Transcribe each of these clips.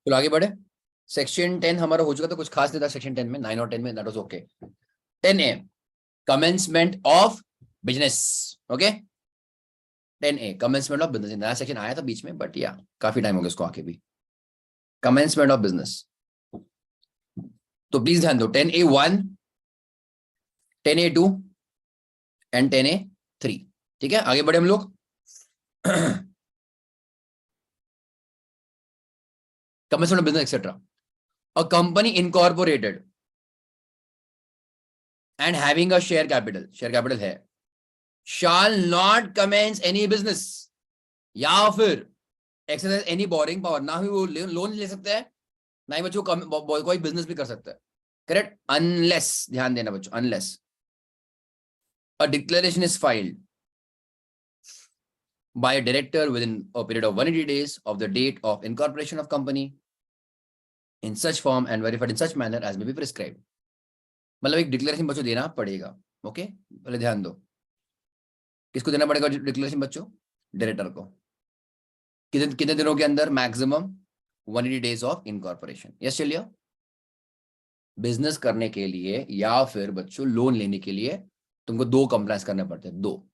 तो आगे बढ़े। सेक्शन 10 हमारा हो चुका था, कुछ खास नहीं था सेक्शन 10 में, 9 और 10 में, that was okay. 10A commencement of business. Okay, 10A commencement of business, नया सेक्शन आया था बीच में, बट या काफी टाइम हो गया उसको आके भी। कमेंसमेंट ऑफ बिजनेस, तो प्लीज ध्यान दो, 10A1, 10A2 एंड 10A3। ठीक है, आगे बढ़े हम लोग। Commencement of business etcetera. A company incorporated and having a share capital है, shall not commence any business, या फिर exercise any borrowing power, ना ही वो लोन ले सकता है, ना ही बच्चों कोई बिजनेस भी कर सकता है। करेक्ट, अनलेस, ध्यान देना बच्चों, unless a declaration is filed by a director within a period of 180 days of the date of incorporation of company in such form and verified in such manner as may be prescribed। मतलब एक declaration बच्चों देना पड़ेगा। Okay, पहले ध्यान दो, किसको देना पड़ेगा डिक्लेरेशन बच्चों? डायरेक्टर को। कितने कितने दिनों के अंदर? Maximum 180 days of incorporation. Yes चलिए, बिजनेस करने के लिए या फिर बच्चों लोन लेने के लिए तुमको दो कंप्लायंस करने पड़ते हैं, दो।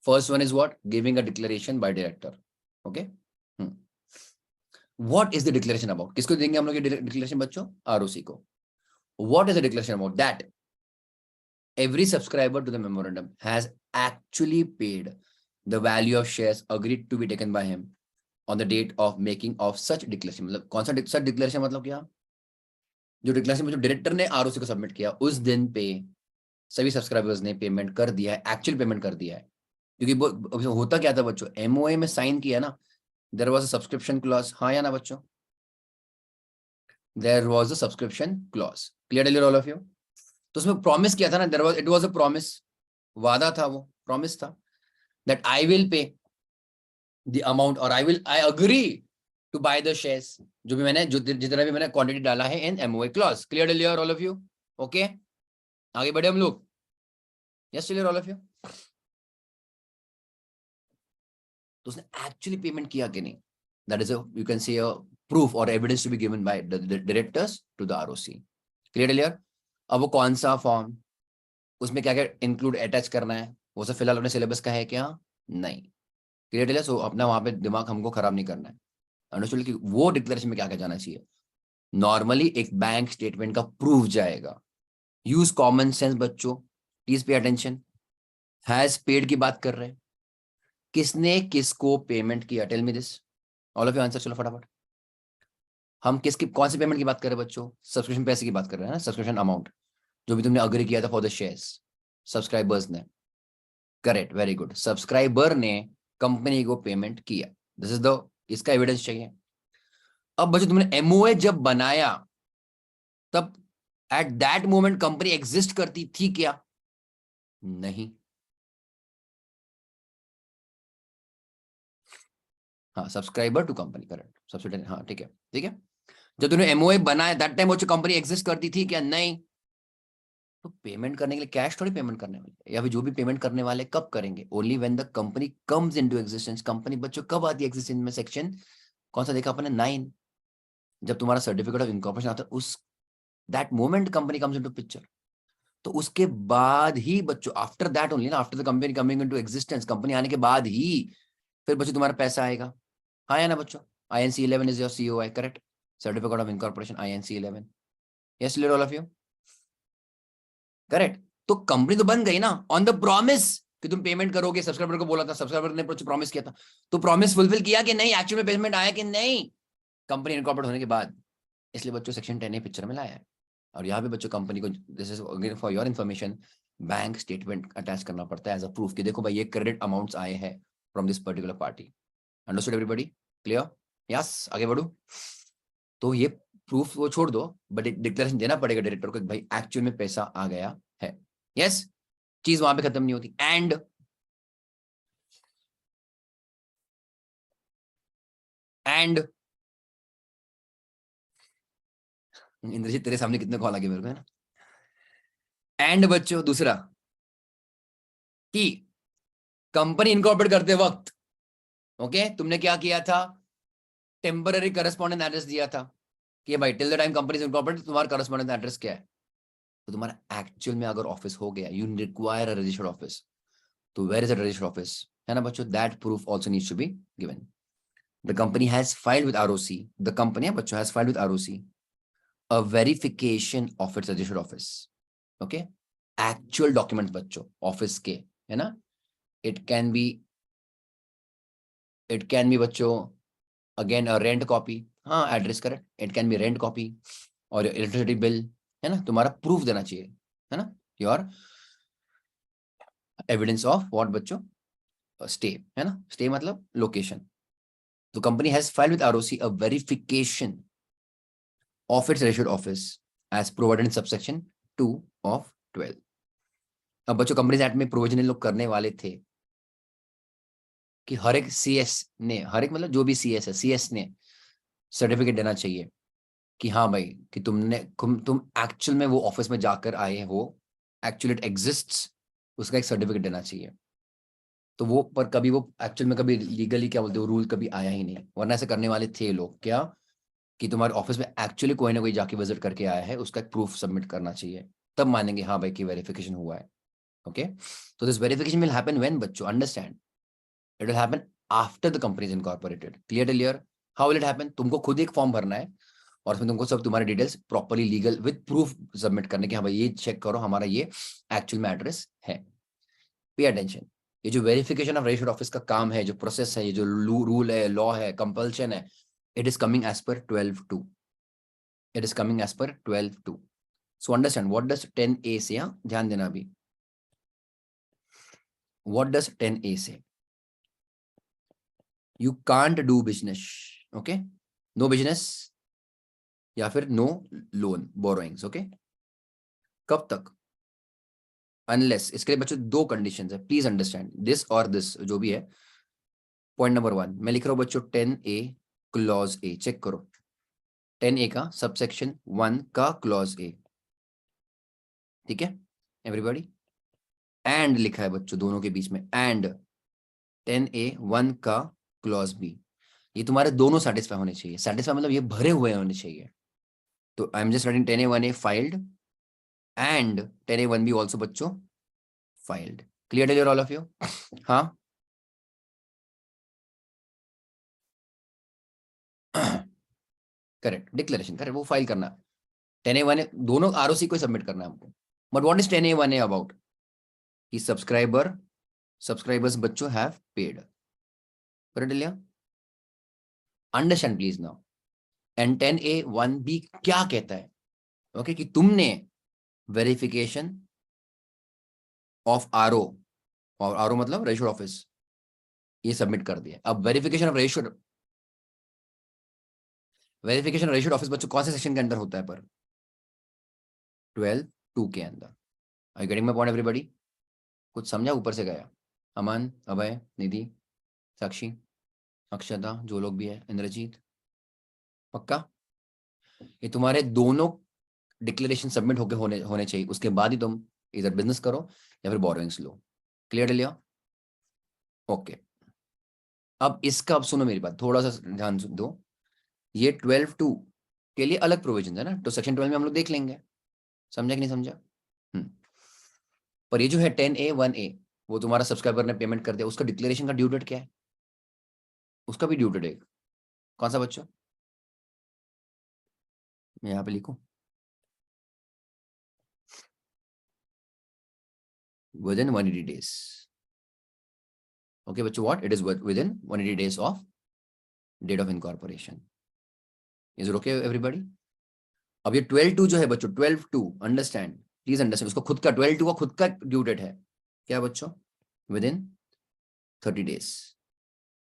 First one is what? Giving a declaration by director. Okay, what is the declaration about? किसको देंगे हम लोग ये डिक्लेरेशन बच्चों? आरओसी को। What is the declaration about? That every subscriber to the memorandum has actually paid the value of shares agreed to be taken by him on the date of making of such declaration। मतलब कौन सा सच declaration? मतलब क्या? जो declaration जो director ने ROC को submit किया उस दिन पे सभी सब्सक्राइबर्स ने पेमेंट कर दिया है, एक्चुअल पेमेंट कर दिया है। क्योंकि होता क्या था बच्चों, एमओए में साइन किया ना, there was a subscription clause, हाँ या ना बच्चों? There was a subscription clause, clear all of you? तो उसमें प्रॉमिस किया था ना, there was, it was a promise, वादा था, वो प्रॉमिस था that I will pay the amount और I agree to buy the shares, जो भी मैंने, जो जितना भी मैंने क्वांटिटी डाला है in MOA clause. Clear all of you? Okay, आगे बढ़े हम लोग। Yes clear all of you? तो उसने एक्चुअली पेमेंट किया कि नहीं, that is you can see a proof और evidence to be given by the directors to the ROC. Clear? अब वो कौन सा फॉर्म, उसमें क्या क्या इंक्लूड अटैच करना है, वो सब फिलहाल अपने सिलेबस का है क्या? नहीं। क्लियर? सो अपना वहां पे दिमाग हमको खराब नहीं करना है। अंडरस्टूड कि वो डिक्लेरेशन में क्या क्या जाना चाहिए? नॉर्मली एक बैंक स्टेटमेंट का प्रूफ जाएगा। यूज कॉमन सेंस बच्चों, please pay attention. Has paid की बात कर रहे हैं, किसने किसको पेमेंट किया? Tell me this, all of you answer. चलो फटाफट, हम किसकी कौन सी पेमेंट की बात कर रहे हैं बच्चों? सब्सक्रिप्शन पैसे की बात कर रहे हैं ना, सब्सक्रिप्शन अमाउंट जो भी तुमने अग्री किया था फॉर द शेयर्स, सब्सक्राइबर्स ने। करेक्ट, वेरी गुड, सब्सक्राइबर ने कंपनी को पेमेंट किया। दिस इज द, इसका एविडेंस चाहिए। अब बच्चों तुमने एमओए जब बनाया तब at that moment company exist करती थी क्या? नहीं। हाँ, subscriber to company, correct, subsidiary, हाँ ठीक है, ठीक है। जब तुमने एमओए बनाया दैट टाइम वो कंपनी एग्जिस्ट करती थी क्या? नहीं। तो पेमेंट करने के लिए कैश थोड़ी पेमेंट करने वाले, या फिर जो भी पेमेंट करने वाले कब करेंगे? Only when the company comes into existence. Company बच्चों कब आती है एग्जिस्टेंस में? सेक्शन कौन सा देखा अपने? 9। जब तुम्हारा सर्टिफिकेट ऑफ इनकॉर्पोरेशन आता है, उस that moment company comes into picture. तो उसके बाद ही बच्चों, आफ्टर दैट ओनली ना, after the company coming into existence, company आने के बाद ही फिर बच्चों तुम्हारा पैसा आएगा। हाँ या ना बच्चों? INC 11 is your COI, correct, certificate of incorporation, INC 11। Yes all of you? Correct. तो कंपनी तो बन गई ना ऑन द प्रॉमिस कि तुम पेमेंट करोगे। सब्सक्राइबर को बोला था, सब्सक्राइबर ने प्रॉमिस किया था, तो प्रॉमिस फुलफिल किया कि नहीं? एक्चुअल में पेमेंट आया कि नहीं कंपनी इनकॉर्पोरेट होने के बाद? इसलिए बच्चों सेक्शन 10A पिक्चर में लाया है। और यहाँ पे बच्चों कंपनी को, this is again for your information, bank statement attach करना पड़ता है एज अ प्रूफ कि देखो भाई ये क्रेडिट अमाउंट्स आए हैं from this particular party. Understood everybody? Clear? Yes, आगे बढ़ू। तो ये प्रूफ वो छोड़ दो, बट एक डिक्लेरेशन देना पड़ेगा डायरेक्टर को कि भाई एक्चुअल में पैसा आ गया है। यस, चीज वहां पे खत्म नहीं होती। एंड इंद्रजीत, तेरे सामने कितने कॉल आ गए मेरे को, है ना? एंड बच्चों दूसरा कि कंपनी इनकॉर्पोरेट करते वक्त, ओके, तुमने क्या किया था? टेम्पररी करस्पॉन्डेंट एड्रेस दिया था। कि भाई till the time company is incorporated तुम्हारा करस्पॉन्डेंस एड्रेस क्या है, तो तुम्हारा एक्चुअल में अगर ऑफिस हो गया, you require a registered office, तो where is a registered office, है ना बच्चों, that proof also needs to be given. The company has filed with ROC, the company बच्चों has filed with ROC a verification of its registered office. Okay, actual document बच्चों office के, है ना. It can be बच्चों again a rent copy, हाँ address correct, it can be rent copy और electricity bill, है ना, तुम्हारा प्रूफ देना चाहिए, है ना, योर एविडेंस ऑफ व्हाट बच्चों, स्टे, है ना, स्टे मतलब लोकेशन. तो company has filed with ROC a verification of its registered office as provided in subsection 2 of 12. अब बच्चों कंपनीज एक्ट में प्रोविजन इन लोग करने वाले थे कि हर एक सीएस ने, हर एक मतलब जो भी सीएस है, सीएस ने सर्टिफिकेट देना चाहिए कि हाँ भाई कि तुम एक्चुअल में वो ऑफिस में जाकर आए हो, एक्चुअली इट एग्जिस्ट्स, उसका एक सर्टिफिकेट देना चाहिए. तो वो पर कभी वो एक्चुअल में कभी लीगली क्या बोलते हो रूल कभी आया ही नहीं, वरना ऐसे करने वाले थे लोग क्या कि तुम्हारे ऑफिस में एक्चुअली कोई ना कोई जाके विजिट करके आया है, उसका एक प्रूफ सबमिट करना चाहिए, तब मानेंगे हाँ भाई कि वेरिफिकेशन हुआ है. ओके, तो this verification will happen when बच्चों, understand, it will happen after the company is incorporated. Clear. How will it happen, तुमको खुद एक फॉर्म भरना है और उसमें तुमको सब तुम्हारे details properly legal with proof submit करने के, हाँ भाई ये चेक करो हमारा ये एक्चुअल में एड्रेस है. पे अटेंशन, ये जो वेरिफिकेशन ऑफ रजिस्टर्ड ऑफिस का काम है, जो प्रोसेस है, ये जो रूल है, लॉ है, कंपल्शन है, it is coming as per 12(2). It is coming as per 12(2). So understand what does 10A say? हाँ ध्यान देना अभी. What does 10A say? You can't do business. Okay? No business या फिर no loan borrowings. Okay? कब तक? Unless, इसके लिए बच्चों दो कंडीशंस है, प्लीज अंडरस्टैंड दिस और दिस जो भी है. पॉइंट नंबर 1 मैं लिख रहा हूं बच्चों 10A क्लॉज ए, चेक करो 10A का सबसेक्शन 1 का क्लॉज ए. ठीक है एवरीबॉडी, एंड लिखा है बच्चों दोनों के बीच में, एंड 10A(1) का क्लॉज बी. ये तुम्हारे दोनों सेटिस्फाई होने चाहिए, सेटिस्फाई मतलब ये भरे हुए होने चाहिए. तो I am just writing 10A(1) filed and 10A(1) also बच्चों filed. Clear all of you? हाँ करेक्ट, डिक्लेरेशन करेक्ट, वो फाइल करना. 10A(1) दोनों आरओसी को सबमिट करना है हमको. But what is 10A(1) about? कि सब्सक्राइबर्स बच्चों हैव पेड. करेक्ट लिया? Understand please now. And 10A(1) क्या कहता है? ओके कि तुमने वेरिफिकेशन ऑफ आरओ, और आरओ मतलब रजिस्टर्ड ऑफिस, ये सबमिट कर दिया. अब वेरिफिकेशन रजिस्टर्ड ऑफिस बच्चों कौन से सेक्शन के अंदर होता है? पर 12(2) के अंदर. I getting my point everybody? कुछ समझा ऊपर से गया? अमन, अभय, निधि, साक्षी, अक्षता, जो लोग भी है, इंद्रजीत, पक्का? ये तुम्हारे दोनों डिक्लेरेशन सबमिट होके होने चाहिए, उसके बाद ही तुम इधर बिजनेस करो या फिर बोरोइंग्स लो. क्लियर लिया? ओके. अब इसका, अब सुनो मेरी बात, थोड़ा सा ध्यान दो. ये 12(2) के लिए अलग प्रोविजन है ना, तो सेक्शन 12 में हम लोग देख लेंगे. समझा कि नहीं समझा? पर ये जो है 10A(1) वो तुम्हारा सब्सक्राइबर ने पेमेंट कर दिया, उसका डिक्लेरेशन का ड्यू डेट क्या है? उसका भी ड्यू डेट है. कौन सा बच्चों? मैं यहाँ पे लिखूं विद इन 180 days. ओके बच्चों, what it is within 180 days of date of incorporation. Is it okay everybody? अब ये 12(2) जो है बच्चों, 12(2) अंडरस्टैंड, प्लीज अंडरस्टैंड, उसको खुद का 12(2) का खुद का ड्यू डेट है. क्या बच्चों? Within 30 days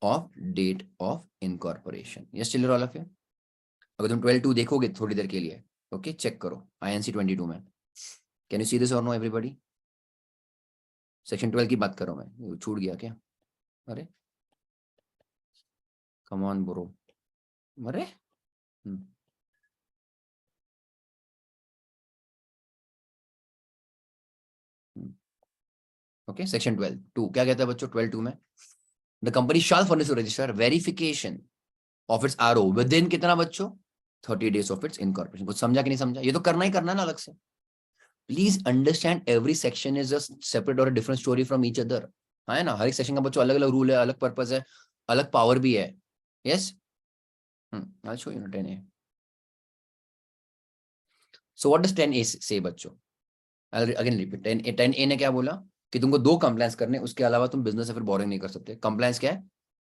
of date of incorporation. Yes children all of you? अगर तुम 12(2) देखोगे थोड़ी देर के लिए, ओके चेक करो INC 22 में. कैन यू सी दिस और नो एवरीबॉडी? सेक्शन 12 की बात कर रहा हूं मैं, छूट गया क्या? अरे कम ऑन ब्रो. अरे ओके सेक्शन 12(2) क्या कहता है बच्चों? 12(2) में the company shall furnish to register verification of its RO within कितना बच्चों? 30 days of its incorporation. कुछ समझा कि नहीं समझा? ये तो करना ही करना है ना अलग से. Please understand every section is a separate or a different story from each other. है ना, हर एक सेक्शन का बच्चों अलग अलग रूल है, अलग पर्पस है, अलग पावर भी है. Yes. I'll show you 10A. So what does 10A say बच्चों? I'll again repeat. 10A ने क्या बोला कि तुमको 2 कंप्लायंस करने, उसके अलावा तुम बिजनेस से फिर बोरिंग नहीं कर सकते. कंप्लायंस क्या है?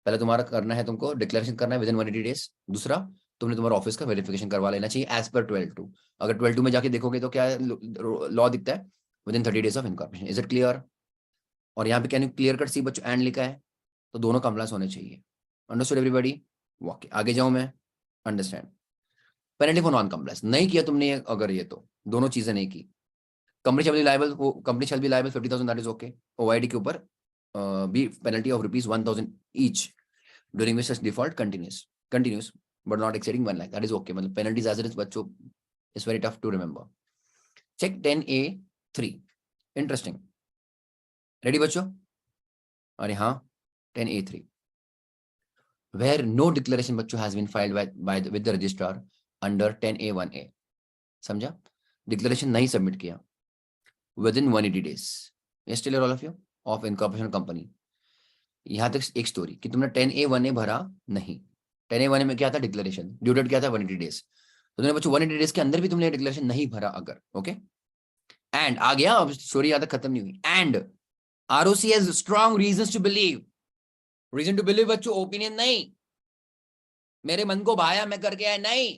पहले तुम्हारा करना है, तुमको डिक्लेरेशन करना है विद इन 180 डेज. दूसरा, तुमने तुम्हारा ऑफिस का वेरिफिकेशन करवा लेना चाहिए एज पर 12(2). अगर 12(2) में जाके देखोगे तो क्या लॉ दिखता है? With in 30 days of incorporation. Is it clear? और यहाँ पे कैन यू क्लियर कट सी बच्चों एंड लिखा है, तो दोनों कंप्लायंस होने चाहिए. Understood everybody? ओके, आगे जाऊं मैं. Understand. Penalty for non compliance. नहीं किया तुमने अगर ये, तो दोनों चीजें नहीं की, company shall be liable, company shall be liable 50,000, that is okay. OID के ऊपर be penalty of ₹1,000 each during which such default continues but not exceeding 1 lakh, that is okay. मतलब पेनल्टीज एज इट इज बच्चों is very tough to remember. Check 10A3. Interesting. Ready बच्चों? अरे हाँ, 10A3 where no declaration बच्चों has been filed with the registrar under 10A1A. समझा? Declaration नहीं submit किया within 180 days. Yes, still all of you of incorporation company. यहाँ तक एक स्टोरी कि तुमने 10A1A भरा नहीं. 10A1A में क्या था? डिक्लेरेशन. ड्यू डेट क्या था? 180 days. तो तुमने बच्चों 180 days के अंदर भी तुमने डिक्लेरेशन नहीं भरा अगर, ओके. एंड आ गया, अब स्टोरी यहाँ तक खत्म नहीं हुई. And ROC has strong reasons to believe. Reason to believe बच्चों, ओपिनियन नहीं, मेरे मन को भाया मैं करके आया नहीं.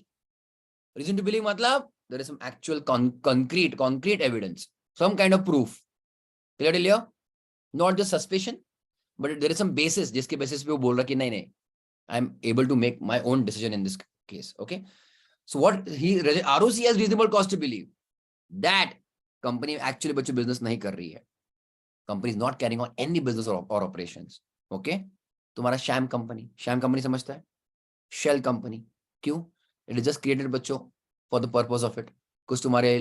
रीजन टू बिलीव मतलब there is some actual concrete evidence, some kind of proof. Clear? Not just suspicion, but there is some basis जिसके basis पे वो बोल रहा कि नहीं, I am able to make my own decision in this case. Okay, so what ROC has reasonable cause to believe that company actually बच्चों business नहीं कर रही है. Company is not carrying on any business or operations. Okay, तुम्हारा sham company समझता है? Shell company. क्यों? It is just created बच्चों for the purpose of it. कुछ तुम्हारे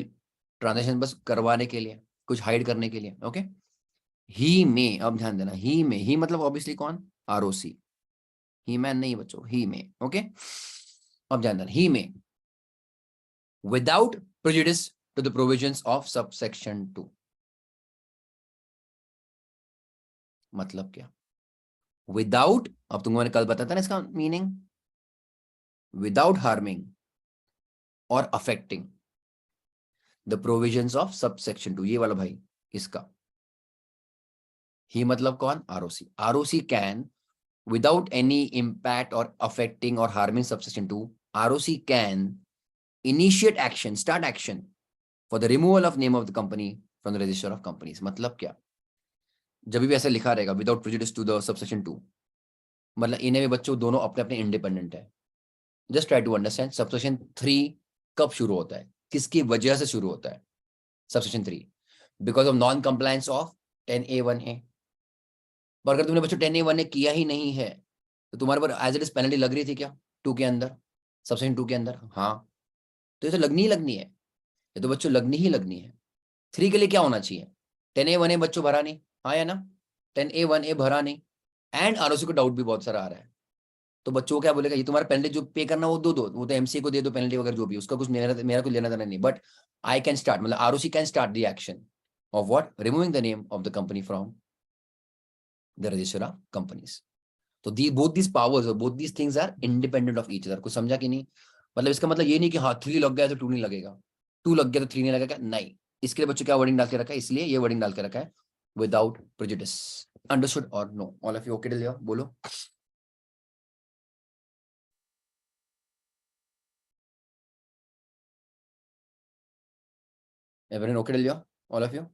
ट्रांजेक्शन बस करवाने के लिए, कुछ हाइड करने के लिए. ओके. ही में, अब ध्यान देना, ही में, ही मतलब ऑब्वियसली कौन? ROC. ही मैन नहीं बच्चों, ही में. ओके, अब ध्यान देना, ही में without prejudice to the provisions of subsection 2. मतलब क्या? विदाउट, अब तुमको मैंने कल बताया था ना इसका meaning, without harming or affecting the provisions of subsection 2. ये वाला भाई इसका ही मतलब कौन? ROC. ROC can, without any impact or affecting or harming subsection 2, ROC can initiate action, start action for the removal of name of the company from the register of companies. मतलब क्या? जब भी ऐसा लिखा रहेगा without prejudice to the subsection 2, मतलब इन्हें भी बच्चों दोनों अपने अपने इंडिपेंडेंट है. Just try to understand subsection 3 कब शुरू होता है, किसकी वजह से शुरू होता है? Subsection 3 because of non compliance of 10A1A. पर अगर तुमने बच्चों 10A1A किया ही नहीं है तो तुम्हारे पर एज इट इज पेनल्टी लग रही थी क्या 2 के अंदर, सबसेक्शन 2 के अंदर? हाँ, तो ये तो लगनी ही लगनी है, ये तो बच्चों लगनी ही लगनी है. 3 के लिए क्या होना चाहिए? 10A1A बच्चों भरा नहीं, हाँ या ना? 10A1A भरा नहीं, एंड ROC को डाउट भी बहुत सारा आ रहा है. तो बच्चों क्या बोलेगा, ये तुम्हारा पेनल्टी जो पे करना वो दो, वो तो MC को दे दो पेनल्टी वगैरह जो भी, उसका कुछ मेरा कुछ लेना देना नहीं. बट आई कैन स्टार्ट, मतलब ROC can start the action of what? Removing the name of the company from the register of companies. तो बोथ दीज पावर्स और both these things are independent of each other. कुछ समझा कि नहीं? मतलब इसका मतलब ये नहीं कि हाँ 3 लग गया तो 2 नहीं लगेगा, 2 लग गया तो 3 नहीं लगेगा, नहीं. इसके लिए बच्चों क्या वर्डिंग डाल के रखा है? इसलिए ये वर्डिंग डाल के रखा है विदाउट प्रेजुडिस. अंडरस्टूड और no? All of you okay till here? बोलो. Everyone okay till here? All of you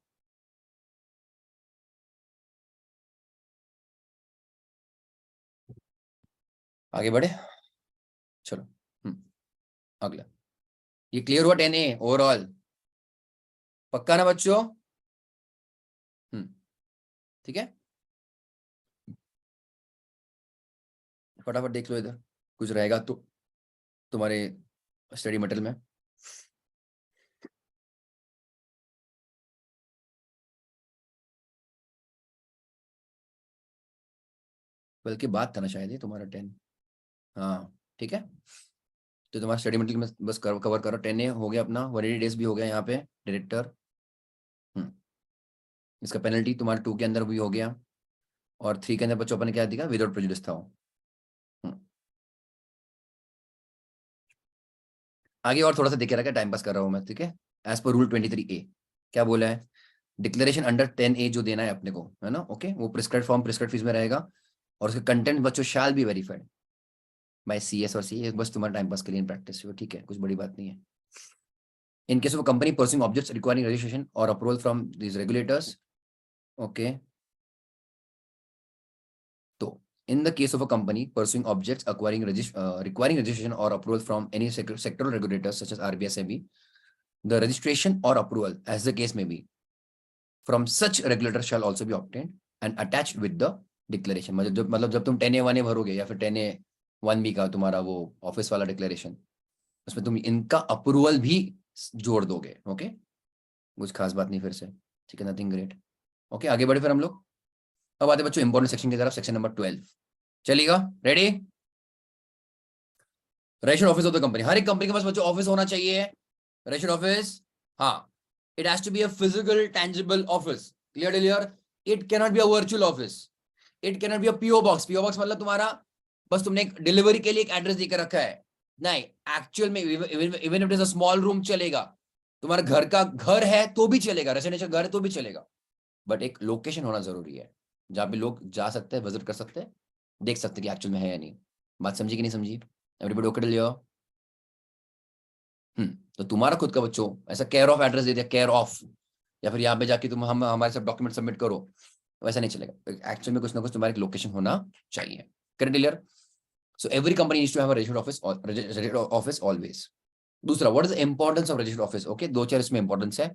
आगे बढ़े? चलो. अगला, ये क्लियर हुआ 10A ओवरऑल? पक्का ना बच्चों? ठीक है, फटाफट देख लो इधर, कुछ रहेगा तो तुम्हारे स्टडी मटेरियल में. बल्कि बात था ना शायद ये तुम्हारा 10. हाँ ठीक है. तो तुम्हारा स्टडी मटेरियल में बस कवर करो। 10A हो गया अपना, 180 डेज भी हो गया यहाँ पे डायरेक्टर। इसका पेनल्टी तुम्हारे 2 के अंदर भी हो गया, और 3 के अंदर बच्चों अपन ने क्या दिखा, विदाउट प्रेजुडिस था वो। आगे और थोड़ा सा देखे रखा, टाइम पास कर रहा हूँ मैं, ठीक है। एज पर रूल 23A क्या बोला है, डिक्लेरेशन अंडर 10A जो देना है अपने को, है ना, ओके, वो प्रिस्क्राइब फॉर्म प्रिस्क्राइब फीस में रहेगा, और उसके कंटेंट बच्चों shall be verified bye CS और CA, बस तुम्हारा टाइम पास के लिए प्रैक्टिस हो, ठीक है, कुछ बड़ी बात नहीं है। In case of company pursuing objects requiring registration और approval from these regulators, okay. तो in the case of a company pursuing objects requiring registration or approval from any sectoral regulators such as RBI, SEBI, the registration or approval, as the case may be, from such regulator shall also be obtained and attached with the declaration। मतलब जब तुम 10A1A भरोगे या फिर 10A1B का तुम्हारा वो office वाला declaration, उसमें तुम इनका अप्रूवल भी जोड़ दोगे, ओके। कुछ खास बात नहीं फिर से, ठीक है, नथिंग ग्रेट। ओके, आगे बढ़े फिर हम लोग। अब आते बच्चों इंपॉर्टेंट सेक्शन की तरफ, सेक्शन नंबर 12 चलेगा, ready. Registered office of the company, हर एक कंपनी के पास बच्चों ऑफिस होना चाहिए, रजिस्टर्ड ऑफिस। हाँ, it has to be a physical tangible office, clear. It cannot be a virtual office, it cannot be a PO box. PO box मतलब तुम्हारा बस तुमने एक डिलीवरी के लिए एक एड्रेस देकर रखा है, नहीं, एक्चुअल में even if it is a small room चलेगा, तुम्हारा घर का घर है तो भी चलेगा, रेसिडेंशियल घर है तो भी चलेगा, बट एक लोकेशन होना जरूरी है जहां पे लोग जा सकते हैं, विजिट कर सकते हैं, देख सकते हैं कि एक्चुअल में है या नहीं। बात समझी कि नहीं समझी, एवरीबॉडी ओके लियो। तो तुम्हारा खुद का बच्चों ऐसा केयर ऑफ एड्रेस दे दिया, केयर ऑफ, या फिर यहाँ पे जाके तुम हम हमारे सब डॉक्यूमेंट सबमिट करो, वैसा नहीं चलेगा, एक्चुअल में कुछ ना कुछ तुम्हारा लोकेशन होना चाहिए, correct clear. So every company needs to have a registered office always. दूसरा, what is the importance of registered office, okay, दो चार इसमें इंपॉर्टेंस है।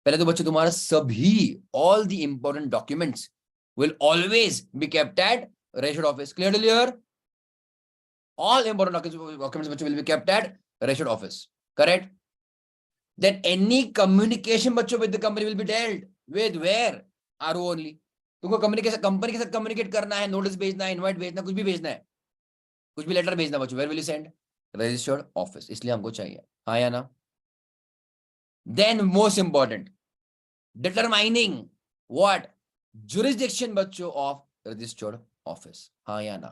पहले तो बच्चों तुम्हारा सभी all the important documents will always be kept at registered office, clear, all important documents which will be kept at registered office, correct। Then any communication बच्चों with the company will be dealt with where RO only। तुमको company के साथ communicate करना है, notice भेजना है, invite भेजना, कुछ भी भेजना है, कुछ भी लेटर भेजना बच्चों, where will you send, registered office, इसलिए हमको चाहिए, हाँ या ना। Then most important, determining what jurisdiction बच्चों ऑफ रजिस्टर्ड ऑफिस, हाँ या ना।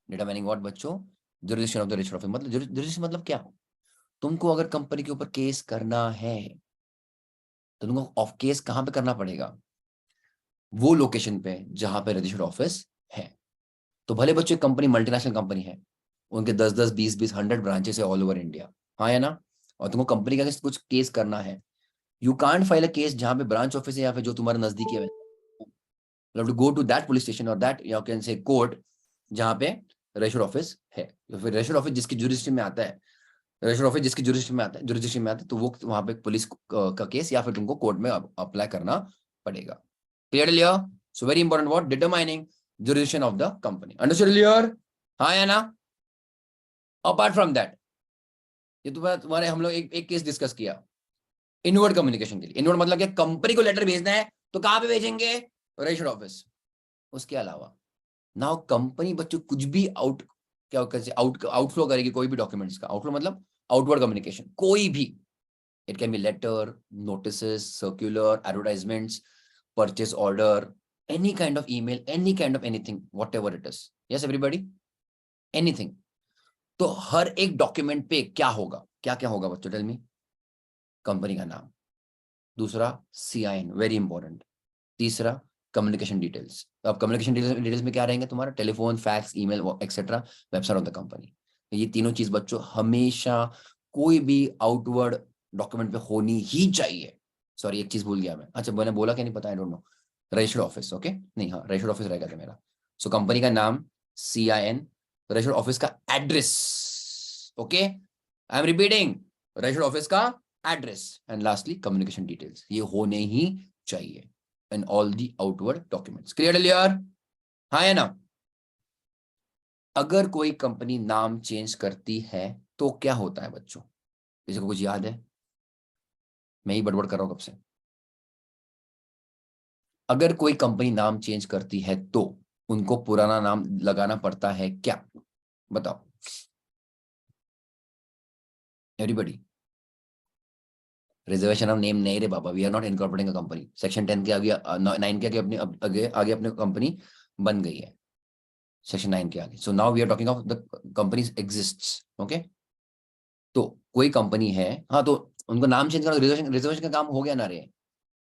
डिटरमाइनिंग व्हाट बच्चों, jurisdiction of the registered office, मतलब जुरिस्डिक्शन मतलब क्या, तुमको अगर कंपनी के ऊपर केस करना है तो तुमको ऑफ केस कहां पे करना पड़ेगा, वो लोकेशन पे जहां पे रजिस्टर्ड ऑफिस है। तो भले बच्चों कंपनी मल्टीनेशनल कंपनी है, उनके 10-10 20-20 100 ब्रांचेस है ऑल ओवर इंडिया, हाँ या ना, और तुमको कंपनी का कुछ केस करना है, you can't file a case जहां पे ब्रांच ऑफिस है या फिर जो तुम्हारा नजदीकी है, to go to that police station और that you can say court जहां पे रजिस्टर्ड ऑफिस है, या फिर रजिस्टर्ड ऑफिस जिसकी जुरिस्डिक्शन में आता है, रजिस्टर्ड ऑफिस जिसकी जुरिस्डिक्शन में आता है, जुरिस्डिक्शन में आता है, तो वो वहां पे पुलिस का केस या फिर तुमको कोर्ट में अप्लाई करना पड़ेगा, clear लियर। So very important what, determining jurisdiction of the company, understood लियर, हाँ या ना। अपार्ट फ्रॉम दैट, ये तुम्हारे हम लोग एक केस डिस्कस किया इनवर्ड कम्युनिकेशन के लिए। इनवर्ड मतलब क्या, कंपनी को लेटर भेजना है तो कहां पे भेजेंगे, रजिस्टर्ड ऑफिस। उसके अलावा नाउ कंपनी बच्चों कुछ भी आउटफ्लो करेगी, कोई भी डॉक्यूमेंट्स का आउटफ्लो मतलब आउटवर्ड कम्युनिकेशन, कोई भी, it can be letter, notices, circular, advertisements, purchase order, any kind of email, any kind of anything, whatever it is, yes everybody, anything. तो हर एक डॉक्यूमेंट पे क्या होगा, क्या क्या होगा बच्चों, टेल मी। कंपनी का नाम, दूसरा CIN, वेरी इंपॉर्टेंट, तीसरा कम्युनिकेशन डिटेल्स। अब कम्युनिकेशन डिटेल्स में क्या रहेंगे, तुम्हारा telephone, fax, email etcetera, website of the company. ये तीनों चीज बच्चों हमेशा कोई भी आउटवर्ड डॉक्यूमेंट पे होनी ही चाहिए। सॉरी, एक चीज भूल गया मैं, अच्छा मैंने बोला क्या नहीं पता, I don't know, registered office, okay, नहीं, हाँ रजिस्टर्ड ऑफिस रहेगा था मेरा। सो कंपनी का नाम CIN, रजिस्टर्ड ऑफिस का address, okay, I am repeating, registered office का address, and lastly communication details, ये होने ही चाहिए and all the outward documents, clear यार, हाँ है ना। अगर कोई कंपनी नाम चेंज करती है तो क्या होता है बच्चों, किसी को कुछ याद है, मैं ही बड़बड़ कर रहा हूं कब से। अगर कोई कंपनी नाम चेंज करती है तो उनको पुराना नाम लगाना पड़ता है क्या, बताओ। एवरीबडी, रिजर्वेशन ऑफ नेम नहीं रे बाबा, we are not incorporating a company. Section 10 के आगे 9 के आगे अपनी आगे अपनी कंपनी बन गई है, सेक्शन 9 के आगे। So now we are talking of the companies exists. Okay, तो कोई कंपनी है, हाँ, तो उनको नाम चेंज करना, रिजर्वेशन रिजर्वेशन का काम हो गया ना रे।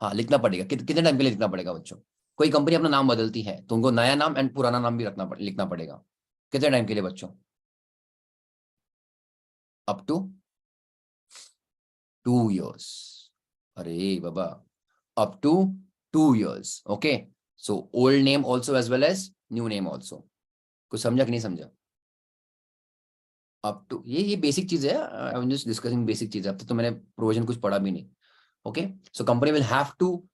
हाँ, लिखना पड़ेगा, कितने टाइम के लिए लिखना पड़ेगा बच्चों? कोई कंपनी अपना नाम बदलती है तो उनको नया नाम एंड पुराना नाम भी लिखना पड़ेगा। कितने टाइम के लिए बच्चों? Up to 2 years। अरे बाबा, up to 2 years। Okay, so old name also as well as new name also. कुछ समझा कि नहीं समझा? अप टू, ये बेसिक चीज है, आई एम जस्ट डिस्कसिंग बेसिक चीज है। अब तक तो मैंने प्रोविजन कुछ पढ़ा भी नहीं। Okay, so company will have to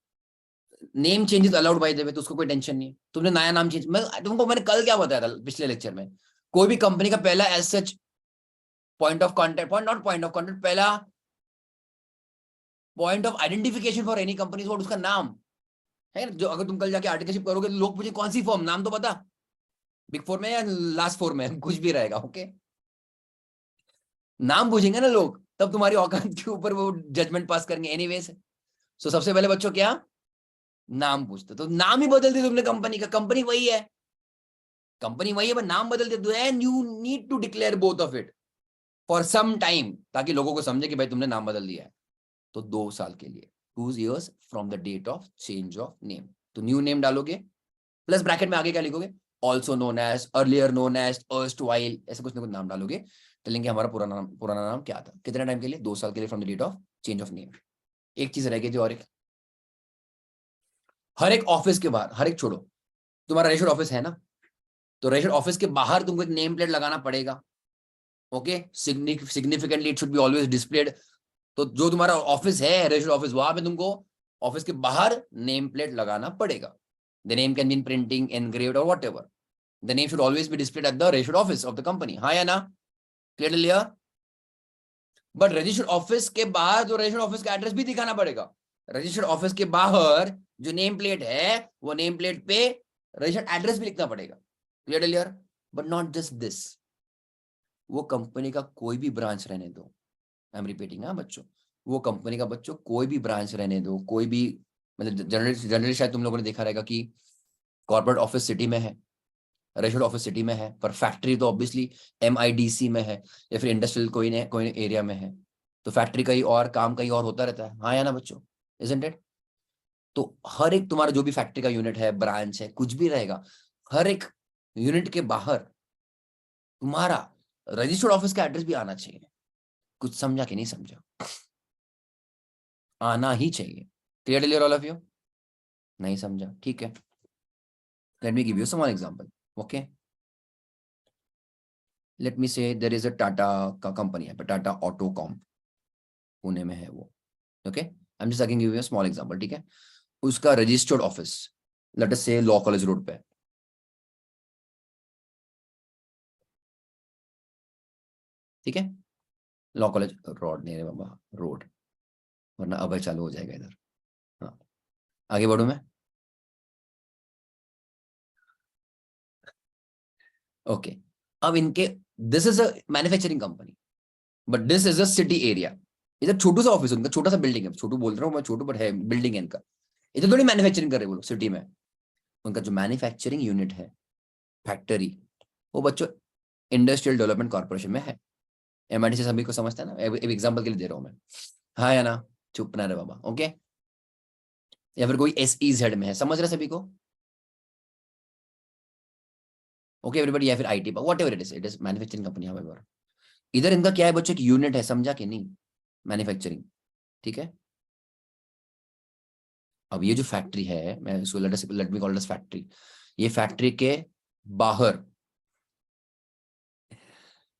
name changes allowed by the way, तो उसको कोई टेंशन नहीं है। तुमने नया नाम चेंज, मैं तुमको मैंने कल क्या बताया था पिछले लेक्चर में, कोई भी कंपनी का पहला as such point of contact, point of contact, पहला point of identification for any company what, उसका नाम है। जो अगर तुम कल जाके आर्टिकलशिप करोगे तो लोग पूछे कौन सी फॉर्म, नाम तो बता, बिग फोर में या लास्ट फोर में, कुछ भी रहेगा। ओके, नाम पूछेंगे ना लोग, तब तुम्हारी औकात के ऊपर वो जजमेंट पास करेंगे एनीवेज। सो सबसे पहले बच्चों क्या नाम पूछते, तो नाम ही बदल दिया तुमने कंपनी का, कंपनी वही है, कंपनी वही है, बस नाम बदल दिया। And you need to declare both of it for some time, ताकि लोगों को समझे कि भाई तुमने नाम बदल दिया है। तो 2 साल के लिए, 2 years from the date of change of name. तो न्यू नेम डालोगे, प्लस ब्रैकेट में आगे क्या लिखोगे, also known as, earlier known as, erstwhile, ऐसे कुछ ना कुछ नाम डालोगे, चलेंगे हमारा पुराना नाम क्या था, कितने टाइम के लिए, 2 साल के लिए from the date of change of name. एक चीज रह गई थी और एक, हर एक ऑफिस के बाहर, हर एक छोड़ो, तुम्हारा रजिस्टर्ड ऑफिस है ना, तो रजिस्टर्ड ऑफिस के बाहर तुमको एक नेम प्लेट लगाना पड़ेगा। Okay, significantly it should be always displayed. तो जो तुम्हारा ऑफिस है, रजिस्टर्ड ऑफिस, वहां पे तुमको ऑफिस के बाहर नेम प्लेट लगाना पड़ेगा। The name can be in printing, engraved और whatever, the name should always be displayed at the registered office of the company. हाँ या ना? क्लियर? बट रजिस्टर्ड ऑफिस के बाहर जो रजिस्टर्ड ऑफिस का एड्रेस भी दिखाना पड़ेगा। रजिस्टर्ड ऑफिस के बाहर जो नेम प्लेट है, वो नेम प्लेट पे रजिस्टर्ड एड्रेस भी लिखना पड़ेगा। Clear? But not just this, वो कंपनी का कोई भी ब्रांच रहने दो, आई एम रिपीटिंग ना बच्चों, वो कंपनी का बच्चों कोई भी ब्रांच रहने दो, कोई भी, मतलब जनरली शायद तुम लोगों ने देखा रहेगा कि कॉर्पोरेट ऑफिस सिटी में है, रजिस्टर्ड ऑफिस सिटी में है, पर फैक्ट्री तो ऑब्वियसली MIDC में है, या फिर इंडस्ट्रियल कोई एरिया में है। तो फैक्ट्री कहीं और, काम कहीं और होता रहता है। हाँ या ना बच्चों? Isn't it? तो हर एक तुम्हारा जो भी फैक्ट्री का यूनिट है, ब्रांच है, कुछ भी रहेगा, हर एक यूनिट के बाहर तुम्हारा रजिस्टर्ड ऑफिस का एड्रेस भी आना चाहिए। कुछ समझा कि नहीं समझा? आना ही चाहिए। Clear all of you? नहीं समझा? ठीक है, let me give you some one example. Okay, let me say there is अ टाटा का कंपनी है, टाटा ऑटोकॉम, पुणे में है वो। Okay, I am just giving you a small example. ठीक है, उसका रजिस्टर्ड ऑफिस लेट अस से लॉ कॉलेज रोड पे, ठीक है, लॉ कॉलेज रोड नहीं रे बाबा, रोड, वरना अब चालू हो जाएगा इधर। हाँ, आगे बढ़ू मैं? ओके, अब इनके, this is a manufacturing company, but this is a city area. इधर छोटू सा ऑफिस, उनका छोटा सा बिल्डिंग है, छोटू बोल रहा हूँ मैं, छोटू बट है, बिल्डिंग है इनका। इधर थोड़ी मैन्युफैक्चरिंग कर रहे वो लोग सिटी में। उनका जो मैन्युफैक्चरिंग यूनिट है, फैक्ट्री, वो बच्चों इंडस्ट्रियल डेवलपमेंट कॉर्पोरेशन में है। MIDC सभी को समझता है ना, एक एग्जांपल के लिए दे रहा हूं मैं। हाँ या ना? चुप ना रहे बाबा। ओके, या फिर कोई SEZ में है, समझ रहे सभी को? ओके एवरीबॉडी, या फिर IT, what ever it is manufacturing company. However, इधर इनका क्या है बच्चों, एक यूनिट है, समझा कि नहीं? मैन्युफैक्चरिंग, ठीक है। अब ये जो फैक्ट्री है, मैं इसको let me call this factory, ये फैक्ट्री के बाहर,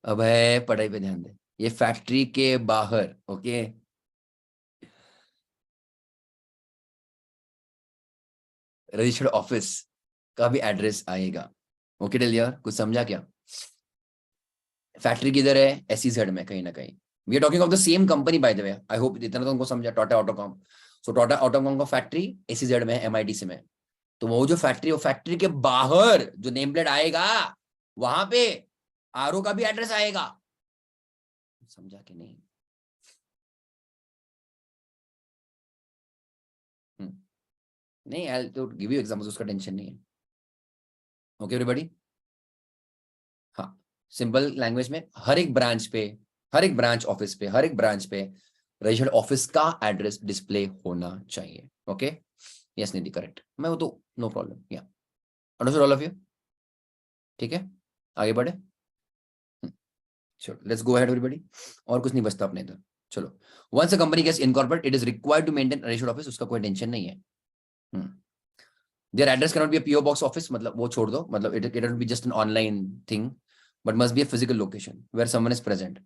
अब है पढ़ाई पे ध्यान दे, ये फैक्ट्री के बाहर, ओके, रजिस्टर्ड ऑफिस का भी एड्रेस आएगा। ओके टिल यार, कुछ समझा क्या? फैक्ट्री किधर है? SEZ में कहीं ना कहीं। We are talking of the same company by the way, I hope इतना तो उनको समझा, टाटा ऑटोकॉम। सो टाटा ऑटोकॉम का फैक्ट्री SEZ में है, MIDC में। तो वो जो फैक्ट्री, वो फैक्ट्री के बाहर जो नेम प्लेट आएगा, वहां पे RO का भी एड्रेस आएगा। समझा कि नहीं? नहीं, आई तो गिव यू एग्जांपल्स, उसका टेंशन नहीं है। Okay everybody. हाँ, सिंपल लैंग्वेज में हर एक ब्रांच पे, हर एक ब्रांच ऑफिस पे, हर एक ब्रांच पे रजिस्टर्ड ऑफिस का एड्रेस डिस्प्ले होना चाहिए। ओके, यस निधि करेक्ट, मैं वो तो नो प्रॉब्लम, या अंडरस्टूड ऑल ऑफ यू। ठीक है, आगे बढ़े। चलो लेट्स गो अहेड एवरीबॉडी, और कुछ नहीं बचता अपने इधर। चलो, once a company gets incorporate it is required to maintain registered office, उसका कोई टेंशन नहीं है। There address can not be a PO box office, मतलब वो छोड़ दो, मतलब it can not be just an online thing, but must be a physical location where someone is present.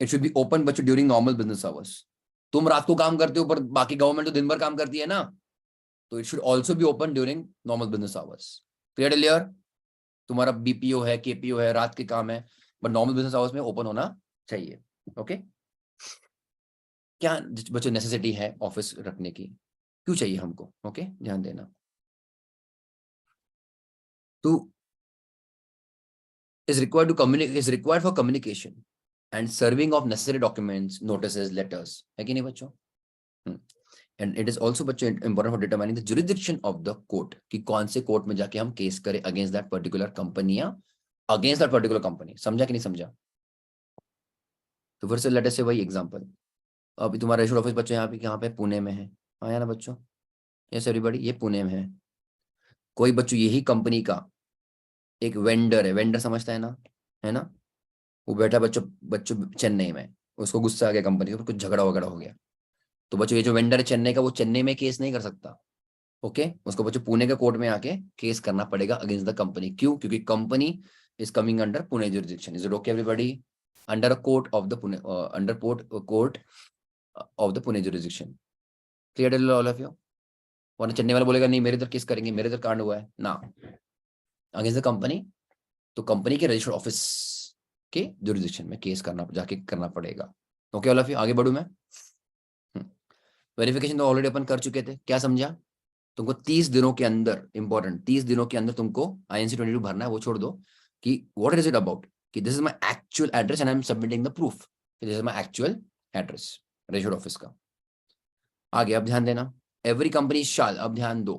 It should be open but during normal business hours. तुम रात को काम करते हो पर बाकी गवर्नमेंट तो दिन भर काम करती है ना, तो it should also be open during normal business hours. Clear? तुम्हारा बीपीओ है, केपीओ है, रात के काम है, बट नॉर्मल बिजनेस आवर्स में ओपन होना चाहिए। ओके, क्या बच्चों नेसेसिटी है ऑफिस रखने की, क्यों चाहिए हमको? ओके, ध्यान देना। तो is required for communication and serving of necessary documents, notices, letters, है कि नहीं बच्चों? And it is also बच्चों important for determining the jurisdiction of the court, कि कौन से कोर्ट में जाके हम केस करें against that particular company या against that particular company। समझा कि नहीं समझा? तो फिर से लेट अस से वही एग्जांपल, अभी तुम्हारा रजिस्टर्ड ऑफिस बच्चों यहाँ पे पुणे में है, आया ना बच्चों? यस एवरीबॉडी, ये पुणे में है। कोई बच्चों यही कंपनी का एक वेंडर है, वेंडर समझता है ना? वो बैठा बच्चों बच्चों चेन्नई में, उसको गुस्सा आ गया कंपनी को, कुछ झगड़ा वगड़ा हो गया, तो बच्चों ये जो वेंडर है चेन्नई का, वो चेन्नई में केस नहीं कर सकता। ओके, उसको बच्चों पुणे के कोर्ट में आके केस करना पड़ेगा अगेंस्ट द कंपनी। क्यों? क्योंकि company is coming under Pune jurisdiction. Is it okay everybody? Under a court of the Pune, under court of the Pune jurisdiction. Clear all of you? वरना चेन्नई वाला बोलेगा नहीं मेरे इधर केस करेंगे, मेरे इधर कांड हुआ है ना, अगेंस्ट द कंपनी, तो कंपनी के रजिस्टर्ड ऑफिस के जुरिडिक्शन में केस करना जाके करना पड़ेगा। ओके ऑल ऑफ यू, आगे बढ़ू मैं। वेरिफिकेशन तो ऑलरेडी अपन कर चुके थे, क्या समझा? तुमको 30 दिनों के अंदर, इंपॉर्टेंट 30 दिनों के अंदर तुमको INC-22 भरना है। वो छोड़ दो कि व्हाट इज इट अबाउट, कि this is my actual address and I am submitting the proof, this is my actual address registered office का। आगे अब ध्यान देना, एवरी कंपनी शाल, अब ध्यान दो,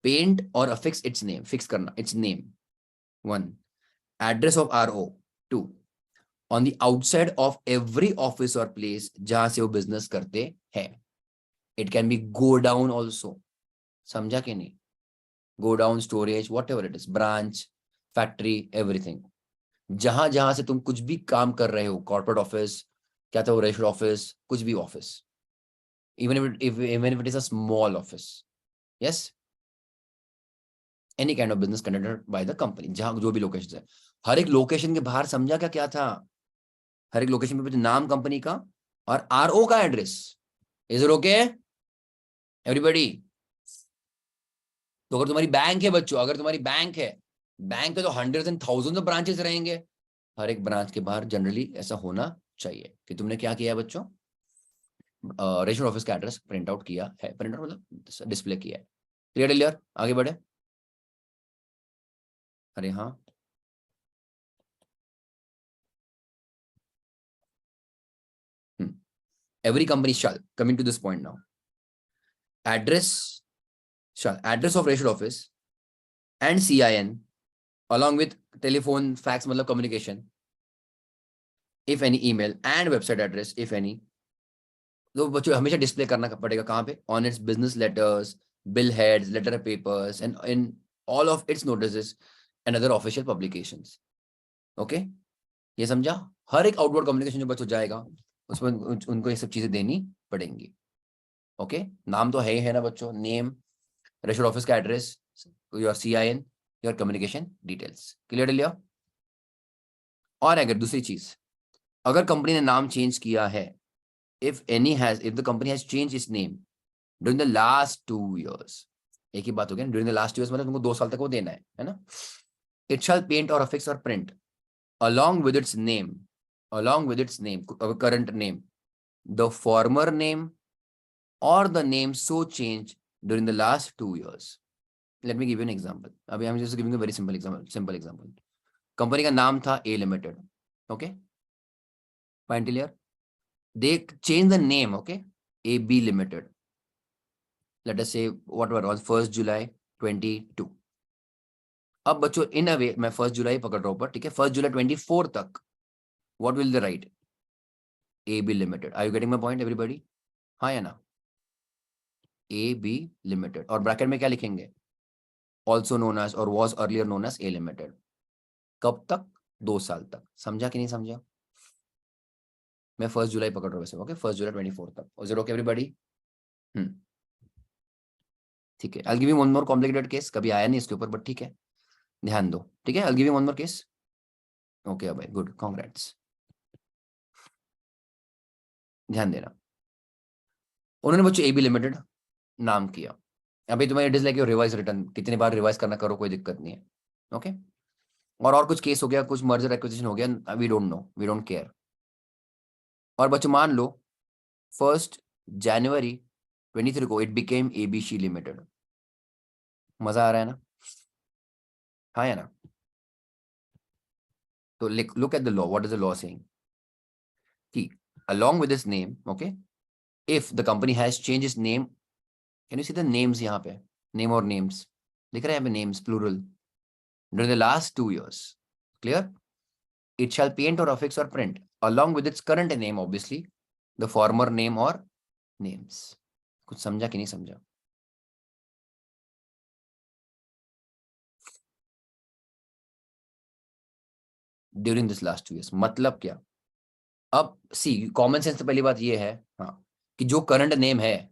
पेंट और अफिक्स इट्स नेम, फिक्स करना it's name, 1, address of RO, 2, on the outside of every office और प्लेस जहां से वो बिजनेस करते हैं। It can be go down also, समझा कि नहीं? Go down, storage, what ever it is, branch, factory, everything, जहां जहां से तुम कुछ भी काम कर रहे हो, कॉर्पोरेट ऑफिस, क्या था वो, रजिस्टर्ड ऑफिस, कुछ भी office, even if it is a small office, yes, any kind of business conducted by the company, जहां जो भी लोकेशन है, हर एक लोकेशन के बाहर समझा क्या क्या था, हर एक लोकेशन पे नाम कंपनी का और RO का address. Is it okay everybody? तो अगर तुम्हारी बैंक है बच्चों, अगर तुम्हारी बैंक है, बैंक के तो hundreds and thousands of branches रहेंगे, हर एक ब्रांच के बाहर जनरली ऐसा होना चाहिए कि तुमने क्या किया है बच्चों, रजिस्टर्ड ऑफिस का एड्रेस प्रिंट आउट किया है, प्रिंट आउट मतलब डिस्प्ले किया है। क्लियर? आगे बढ़े। अरे हाँ, every company shall, coming to this point now, address shall, address of registered office and CIN along with telephone, fax मतलब communication, if any, email and website address if any, तो बच्चों हमेशा डिस्प्ले करना पड़ेगा कहाँ पे, on its business letters, bill heads, letter papers and in all of its notices and other official publications. Okay, ये समझा? हर एक आउटवर्ड कम्युनिकेशन जो बच्चों जाएगा उसमें उनको ये सब चीजें देनी पड़ेंगी। ओके, नाम तो है ही है ना बच्चों, नेम, रजिस्टर्ड ऑफिस का address, your CIN, your communication details. Clear लिया? और अगर दूसरी चीज, अगर कंपनी ने नाम चेंज किया है, if the company has changed its name during the last 2 years, एक ही बात हो गया, during the last 2 years मतलब तुमको 2 साल तक वो देना है ना, it shall paint or affix or print along with its name, current name, the former name or the name so changed during the last 2 years. Let me give you an example. अभी I'm just giving a very simple example. Company का नाम था A Limited. Okay, fine till here. They change the name, okay, AB Limited. let us say whatever on 1st July 22. अब बच्चों इन अ वे मैं 1st जुलाई पकड़ रहा हूं पर, ठीक है, 1st July 24 तक what will the right? A B limited. Are you getting my point everybody? हाँ या ना? ए बी लिमिटेड और ब्रैकेट में क्या लिखेंगे? ऑल्सो नोन एज और was earlier known as A limited. कब तक? 2 साल तक. समझा कि नहीं समझा? मैं 1st जुलाई पकड़ रहा हूँ वैसे. ओके, 1st July 24 तक. Is it okay everybody? ठीक है. आई give you one more complicated case. कभी आया नहीं इसके ऊपर बट ठीक है, ध्यान दो. ठीक है, आई give you one more case. Okay भाई, गुड, कांग्रेट्स. ध्यान देना. उन्होंने बच्चों ए बी लिमिटेड नाम किया. अभी तुम्हें it is like your revise return. कितनी बार रिवाइज करना करो, कोई दिक्कत नहीं है. ओके. और कुछ केस हो गया, कुछ मर्जर एक्विजिशन हो गया, we don't know, we don't care. और बच्चों मान लो 1st January 23 को इट बिकेम एबीसी लिमिटेड. मजा आ रहा है ना? हाँ या ना? तो look at the law. What is the law saying? कि along with this name, okay, if the company has changed its name, can you see the names यहाँ पे? Name और names दिख रहा है यहाँ पे, names plural, during the last 2 years. Clear? It shall paint or affix or print along with its current name, obviously, the former name or names. कुछ समझा कि नहीं समझा? ड्यूरिंग दिस लास्ट 2 years मतलब क्या? अब सी कॉमन सेंस तो पहली बात ये है, हाँ, कि जो करंट नेम है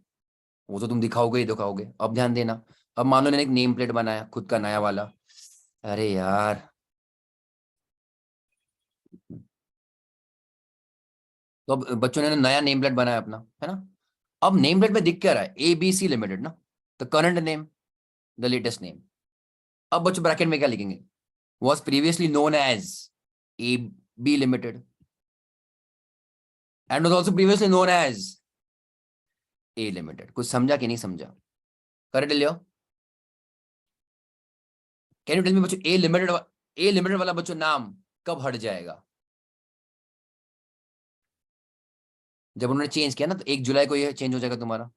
वो तो तुम दिखाओगे ही दिखाओगे. अब ध्यान देना. अब मान लो मैंने एक नेम प्लेट बनाया खुद का नया वाला. अरे यार, तो अब बच्चों ने नया नेम प्लेट बनाया अपना, है ना? अब नेम प्लेट में दिख क्या रहा है? एबीसी लिमिटेड ना, the current name, the latest name. अब बच्चों ब्रैकेट में क्या लिखेंगे? Was previously known as A B limited and was also previously known as A limited. कुछ समझा कि नहीं समझा? Correct Leo. Can you tell me बच्चों, ए लिमिटेड वाला बच्चों नाम कब हट जाएगा? जब उन्होंने चेंज किया ना, तो 1 जुलाई को ये चेंज हो जाएगा तुम्हारा.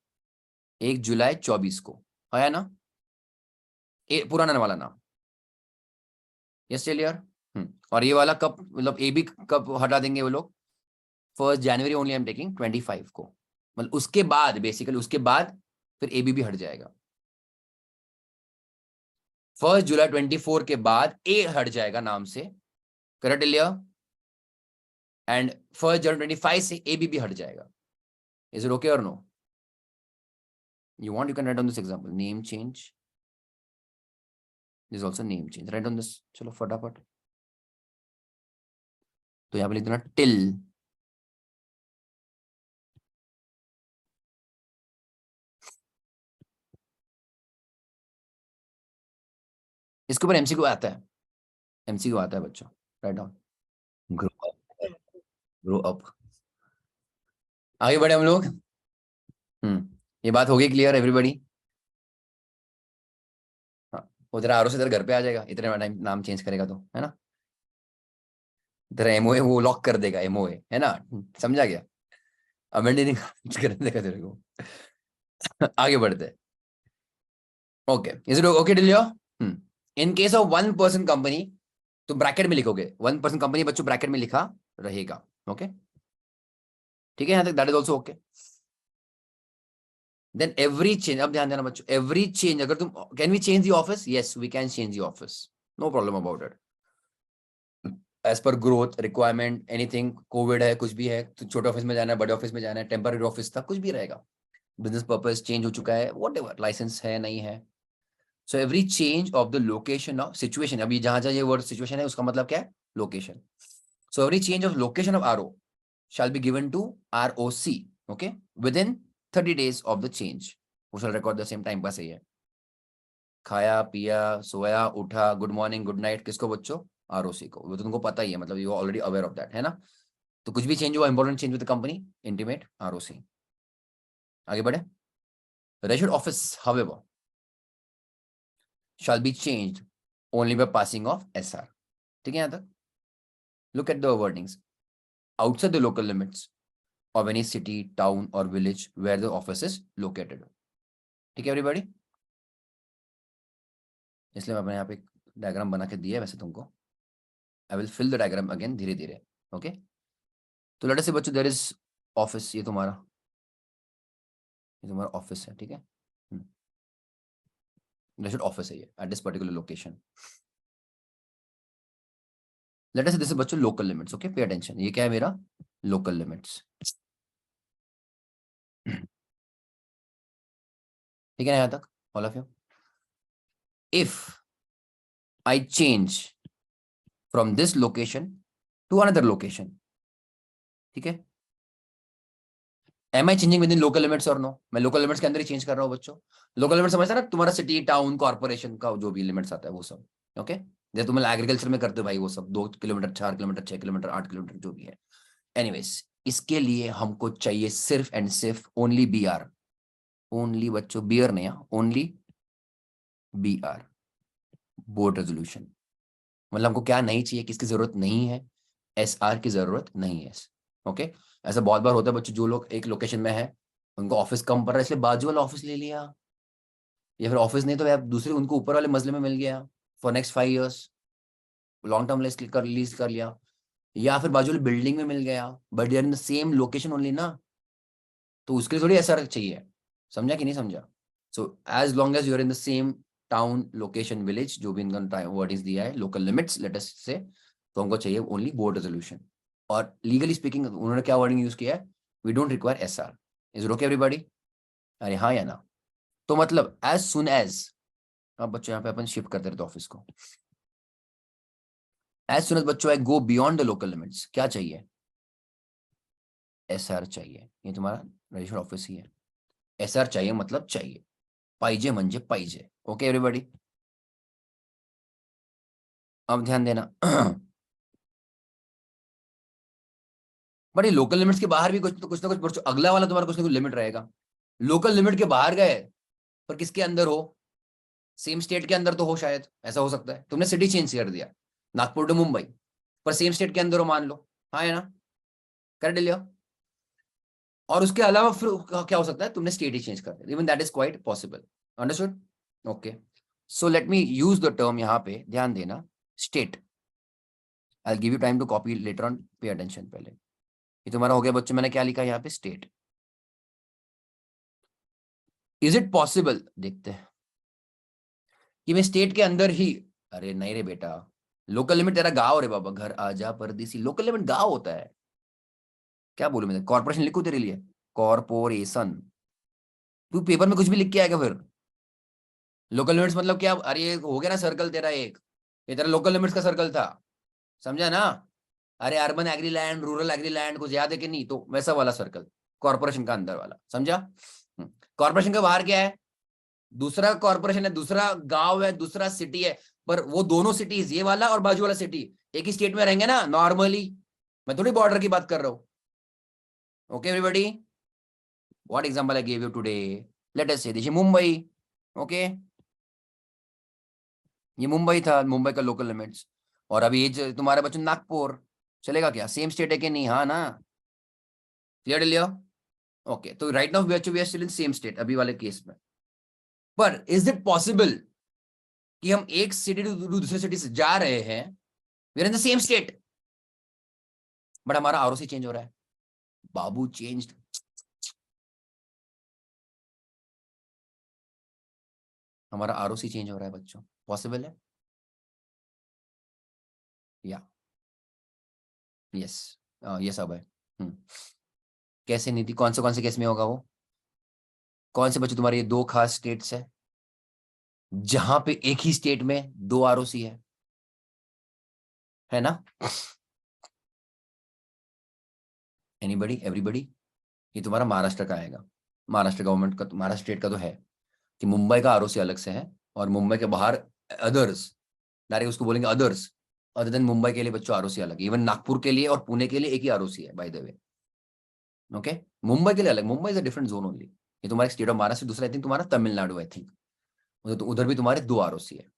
1 जुलाई 24 को आया ना पुराना वाला नाम. Yes clear? और ये वाला कब, मतलब ए बी कब हटा देंगे वो लोग? 1st January only I am taking 25 को. मतलब उसके बाद, बेसिकली उसके बाद फिर ए बी भी हट जाएगा. 1st July 24 के बाद ए हट जाएगा नाम से. करेक्ट लिया? एंड 1st January 25 से ए बी भी हट जाएगा. इज इट ओके और no? You want, you can write on this example. Name change. This is also name change. Write on this. चलो फटाफट. तो यहाँ पे लिख देना टिल. इसके ऊपर एमसीक्यू आता है. एमसीक्यू आता है बच्चों. Write down. Grow up. Grow up. आगे बढ़े हम लोग. ये बात होगी क्लियर एवरीबॉडी? हाँ. वो तेरा आरओ से तेरे घर पे आ जाएगा इतने टाइम नाम चेंज करेगा तो, है ना? तेरा एमओए वो लॉक कर देगा, एमओए, है ना? समझा गया? अमेंड नहीं कर देगा तेरे को. आगे बढ़ते हैं. Okay, is it okay till your? In case of 1 person company, तो ब्रैकेट में लिखोगे 1 person कंपनी बच्चों, ब्रैकेट में लिखा रहेगा. ओके, ठीक है, यहां तक that is also okay. Then every change, अब ध्यान देना बच्चों, एवरी चेंज अगर तुम, can we change the office? Yes we can change the office, no problem about it. As per growth requirement, anything, COVID है, कुछ भी है, तो छोटे ऑफिस में जाना है, बड़े ऑफिस में जाना है, टेम्पररी ऑफिस था, कुछ भी रहेगा. बिजनेस पर्पस चेंज हो चुका है, वॉट एवर, लाइसेंस है नहीं है. So every change of the location of situation, अभी जहां जहां ये वर्ड सिचुएशन है उसका मतलब क्या है? Location. So every change of location of RO shall be given to ROC, okay, within 30 days of the change. We shall record the same time. पास है ये. खाया पिया सोया उठा, गुड मॉर्निंग गुड नाइट, किसको बच्चों? ROC को. वो तो तुमको पता ही है, मतलब you already aware of that, है ना? तो कुछ भी चेंज हुआ, important change with the company, intimate ROC. आगे बढ़े. Registered office, however, shall be changed only by passing of SR. ठीक है यहां तक? Look at the wordings. Outside the local limits of any city, town or village where the office is located. ठीक है everybody, इसलिए मैंने यहाँ पे डायग्राम बना के दिया है वैसे तुमको। I will fill the diagram again धीरे धीरे। ओके, तो लेट अस से बच्चों देयर इज ऑफिस, ये तुम्हारा ऑफिस है, ठीक है। ऑफिस है ये at this particular location. Let us से दिस इज बच्चों local limits. Okay, pay attention, ये क्या है मेरा लोकल लिमिट्स। ठीक है ना यहाँ तक all of you? If I change from this location to another location, ठीक है, am I changing within local limits or no? मैं लोकल लिमिट्स के अंदर ही चेंज कर रहा हूँ बच्चों। लोकल लिमिट्स समझता ना, तुम्हारा सिटी टाउन कॉर्पोरेशन का जो भी लिमिट्स आता है वो सब। ओके, जैसे तुम एग्रीकल्चर में करते हो भाई वो सब, 2 किलोमीटर 4 किलोमीटर 6 किलोमीटर 8 किलोमीटर जो भी है। एनीवेज, इसके लिए हमको चाहिए सिर्फ एंड सिर्फ ओनली बी आर। ओनली बच्चों, बी आर नहीं, only B R, board resolution. मतलब हमको क्या नहीं चाहिए, किसकी जरूरत नहीं है? एस आर की जरूरत नहीं है। ओके, ऐसा बहुत बार होता है बच्चों, जो लोग एक लोकेशन में है उनको ऑफिस कम पड़ रहा है इसलिए बाजू वाला ऑफिस ले लिया, या फिर ऑफिस नहीं तो यार दूसरे उनको ऊपर वाले मजले में मिल गया for next 5 years, long term lease कर लिया, या फिर बाजू वाली बिल्डिंग में मिल गया, but your in the same location only ना, तो उसके लिए थोड़ी ऐसा चाहिए। समझा कि नहीं समझा? So as long as you're in the same town location village, जो भी इनका वर्ड इज दिया है लोकल लिमिट्स लेट अस से, तो हमको चाहिए ओनली बोर्ड रेजोल्यूशन। और लीगली स्पीकिंग उन्होंने क्या वर्डिंग यूज किया है? We don't require S R. Is okay everybody? अरे हाँ या ना? तो मतलब एज सुन एज, अब बच्चों यहाँ पे अपन शिफ्ट करते रहते ऑफिस को, एज सुन एज बच्चों I go beyond the local limits, क्या चाहिए? एस आर चाहिए। ये तुम्हारा रजिस्टर्ड ऑफिस ही है, एस आर चाहिए मतलब चाहिए, पाइजे मंजे पाइजे। ओके एवरीबॉडी, अब ध्यान देना। बट ये लोकल लिमिट्स के बाहर भी कुछ ना कुछ अगला वाला तुम्हारा कुछ ना कुछ लिमिट रहेगा। लोकल लिमिट के बाहर गए पर किसके अंदर हो? सेम स्टेट के अंदर तो हो, शायद ऐसा हो सकता है तुमने सिटी चेंज कर दिया, नागपुर टू मुंबई, पर सेम स्टेट के अंदर हो मान लो, हाँ है ना? कर लिया। और उसके अलावा फिर क्या हो सकता है, तुमने स्टेट ही चेंज कर दिया, even that is quite possible. Understood? Okay, so let me use the term, यहाँ पे ध्यान देना, state. I give you time to copy later on, pay attention पहले। ये तुम्हारा हो गया बच्चों, मैंने क्या लिखा यहाँ पे? स्टेट। इज इट पॉसिबल, देखते हैं कि मैं स्टेट के अंदर ही, अरे नहीं रे बेटा, लोकल लिमिट तेरा गांव रे बाबा, घर आजा परदेसी, लोकल लिमिट गांव होता है। क्या बोलूं मैं, कॉर्पोरेशन लिखूं तेरे लिए? कॉर्पोरेशन, तू पेपर में कुछ भी लिख के आएगा फिर। लोकल लिमिट्स मतलब क्या? अरे ये हो गया ना सर्कल तेरा एक, ये तेरा लोकल लिमिट्स का सर्कल था, समझा ना? अरे urban agri land, rural agri land, कुछ याद है कि नहीं? तो वैसा वाला सर्कल कॉर्पोरेशन का अंदर वाला, समझा? कॉर्पोरेशन के बाहर क्या है? दूसरा कॉर्पोरेशन है, दूसरा गांव है, दूसरा सिटी है, पर वो दोनों सिटीज, ये वाला और बाजू वाला सिटी, एक ही स्टेट में रहेंगे ना नॉर्मली। मैं थोड़ी बॉर्डर की बात कर रहा हूं। Okay everybody, what example I give you today, let us से दिस मुंबई। ओके, ये मुंबई था, मुंबई का लोकल लिमिट्स। और अभी ये तुम्हारे बच्चों नागपुर, चलेगा क्या? सेम स्टेट है कि नहीं? हाँ ना? क्लियर लियो? ओके, तो right now we are still in same state अभी वाले केस में, पर इज इट पॉसिबल कि हम एक सिटी टू दूसरे सिटी से जा रहे हैं, we are in the same state, but हमारा आरओसी चेंज हो रहा है? बाबू चेंज्ड, हमारा आरओसी चेंज हो रहा है बच्चों, पॉसिबल है? या यस, ये सब है। कैसे नीति, कौन से केस में होगा वो? कौन से बच्चों तुम्हारे ये 2 खास स्टेट्स है जहां पे एक ही स्टेट में 2 आरओसी है ना? Anybody, everybody? ये तुम्हारा महाराष्ट्र का आएगा, महाराष्ट्र गवर्नमेंट का, महाराष्ट्र स्टेट का तो है कि मुंबई का आरओसी अलग से है, और मुंबई के बाहर अदर्स, डायरेक्ट उसको बोलेंगे अदर्स, अदर देन मुंबई के लिए बच्चों आरओसी अलग, इवन नागपुर के लिए और पुणे के लिए एक ही आरओसी है bye the way. Okay, Mumbai के लिए अलग, Mumbai is a different zone only. ये तुम्हारा स्टेट ऑफ महाराष्ट्र, दूसरा आई थिंक तुम्हारा तमिलनाडु, आई थिंक उधर भी तुम्हारे 2 आरओसी है।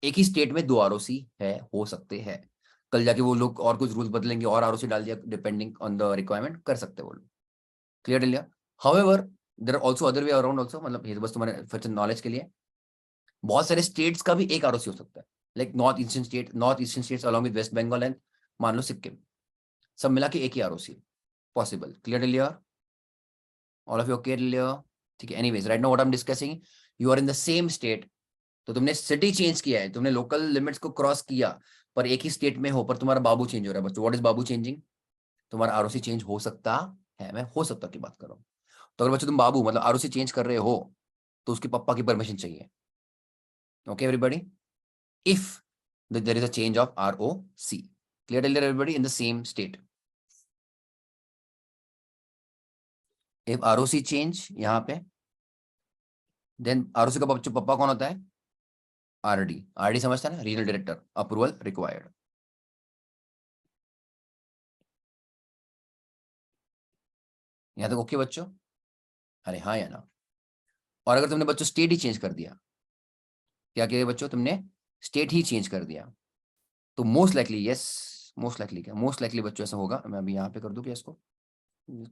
एक ही स्टेट में 2 आरओसी है, हो सकते हैं, कल जाके वो लोग और कुछ रूल्स बदलेंगे और आरओसी डाल दिया डिपेंडिंग ऑन द रिक्वायरमेंट, कर सकते हैं वो लोग। क्लियर लिया? However there are also other way around also, मतलब ये तो बस तुम्हारे फिर नॉलेज के लिए। बहुत सारे स्टेट्स का भी एक आरओसी हो सकता है, like north eastern states along with West Bengal and मान लो सिक्किम, सब मिला के एक ही आरओसी पॉसिबल। क्लियर लियर, ऑल ऑफ यू क्लियर? ठीक है, anyways right now what I am discussing, you are in the same state, तो तुमने सिटी चेंज किया है, तुमने लोकल लिमिट्स को क्रॉस किया, पर एक ही स्टेट में हो, पर तुम्हारा बाबू चेंज हो रहा है बच्चों। What is Babu changing? तुम्हारा आरओसी चेंज हो सकता है, मैं हो सकता की बात कर रहा हूँ। तो अगर बच्चों तुम बाबू मतलब आरओसी चेंज कर रहे हो, तो उसके पापा की परमिशन चाहिए। Okay everybody, if there is a change of ROC. Clear to everybody in the same state. If ROC change यहाँ पे, then ROC का बच्चों पप्पा कौन होता है? RD। RD समझता है ना, रीजनल डायरेक्टर, अप्रूवल रिक्वायर्ड। यहाँ तक ओके बच्चों? अरे हाँ या ना? और अगर तुमने बच्चों स्टेट ही चेंज कर दिया, क्या किया बच्चों तुमने? स्टेट ही चेंज कर दिया, तो most likely, yes most likely, क्या मोस्ट लाइकली बच्चों ऐसा होगा, मैं अभी यहाँ पे कर दूं क्या इसको,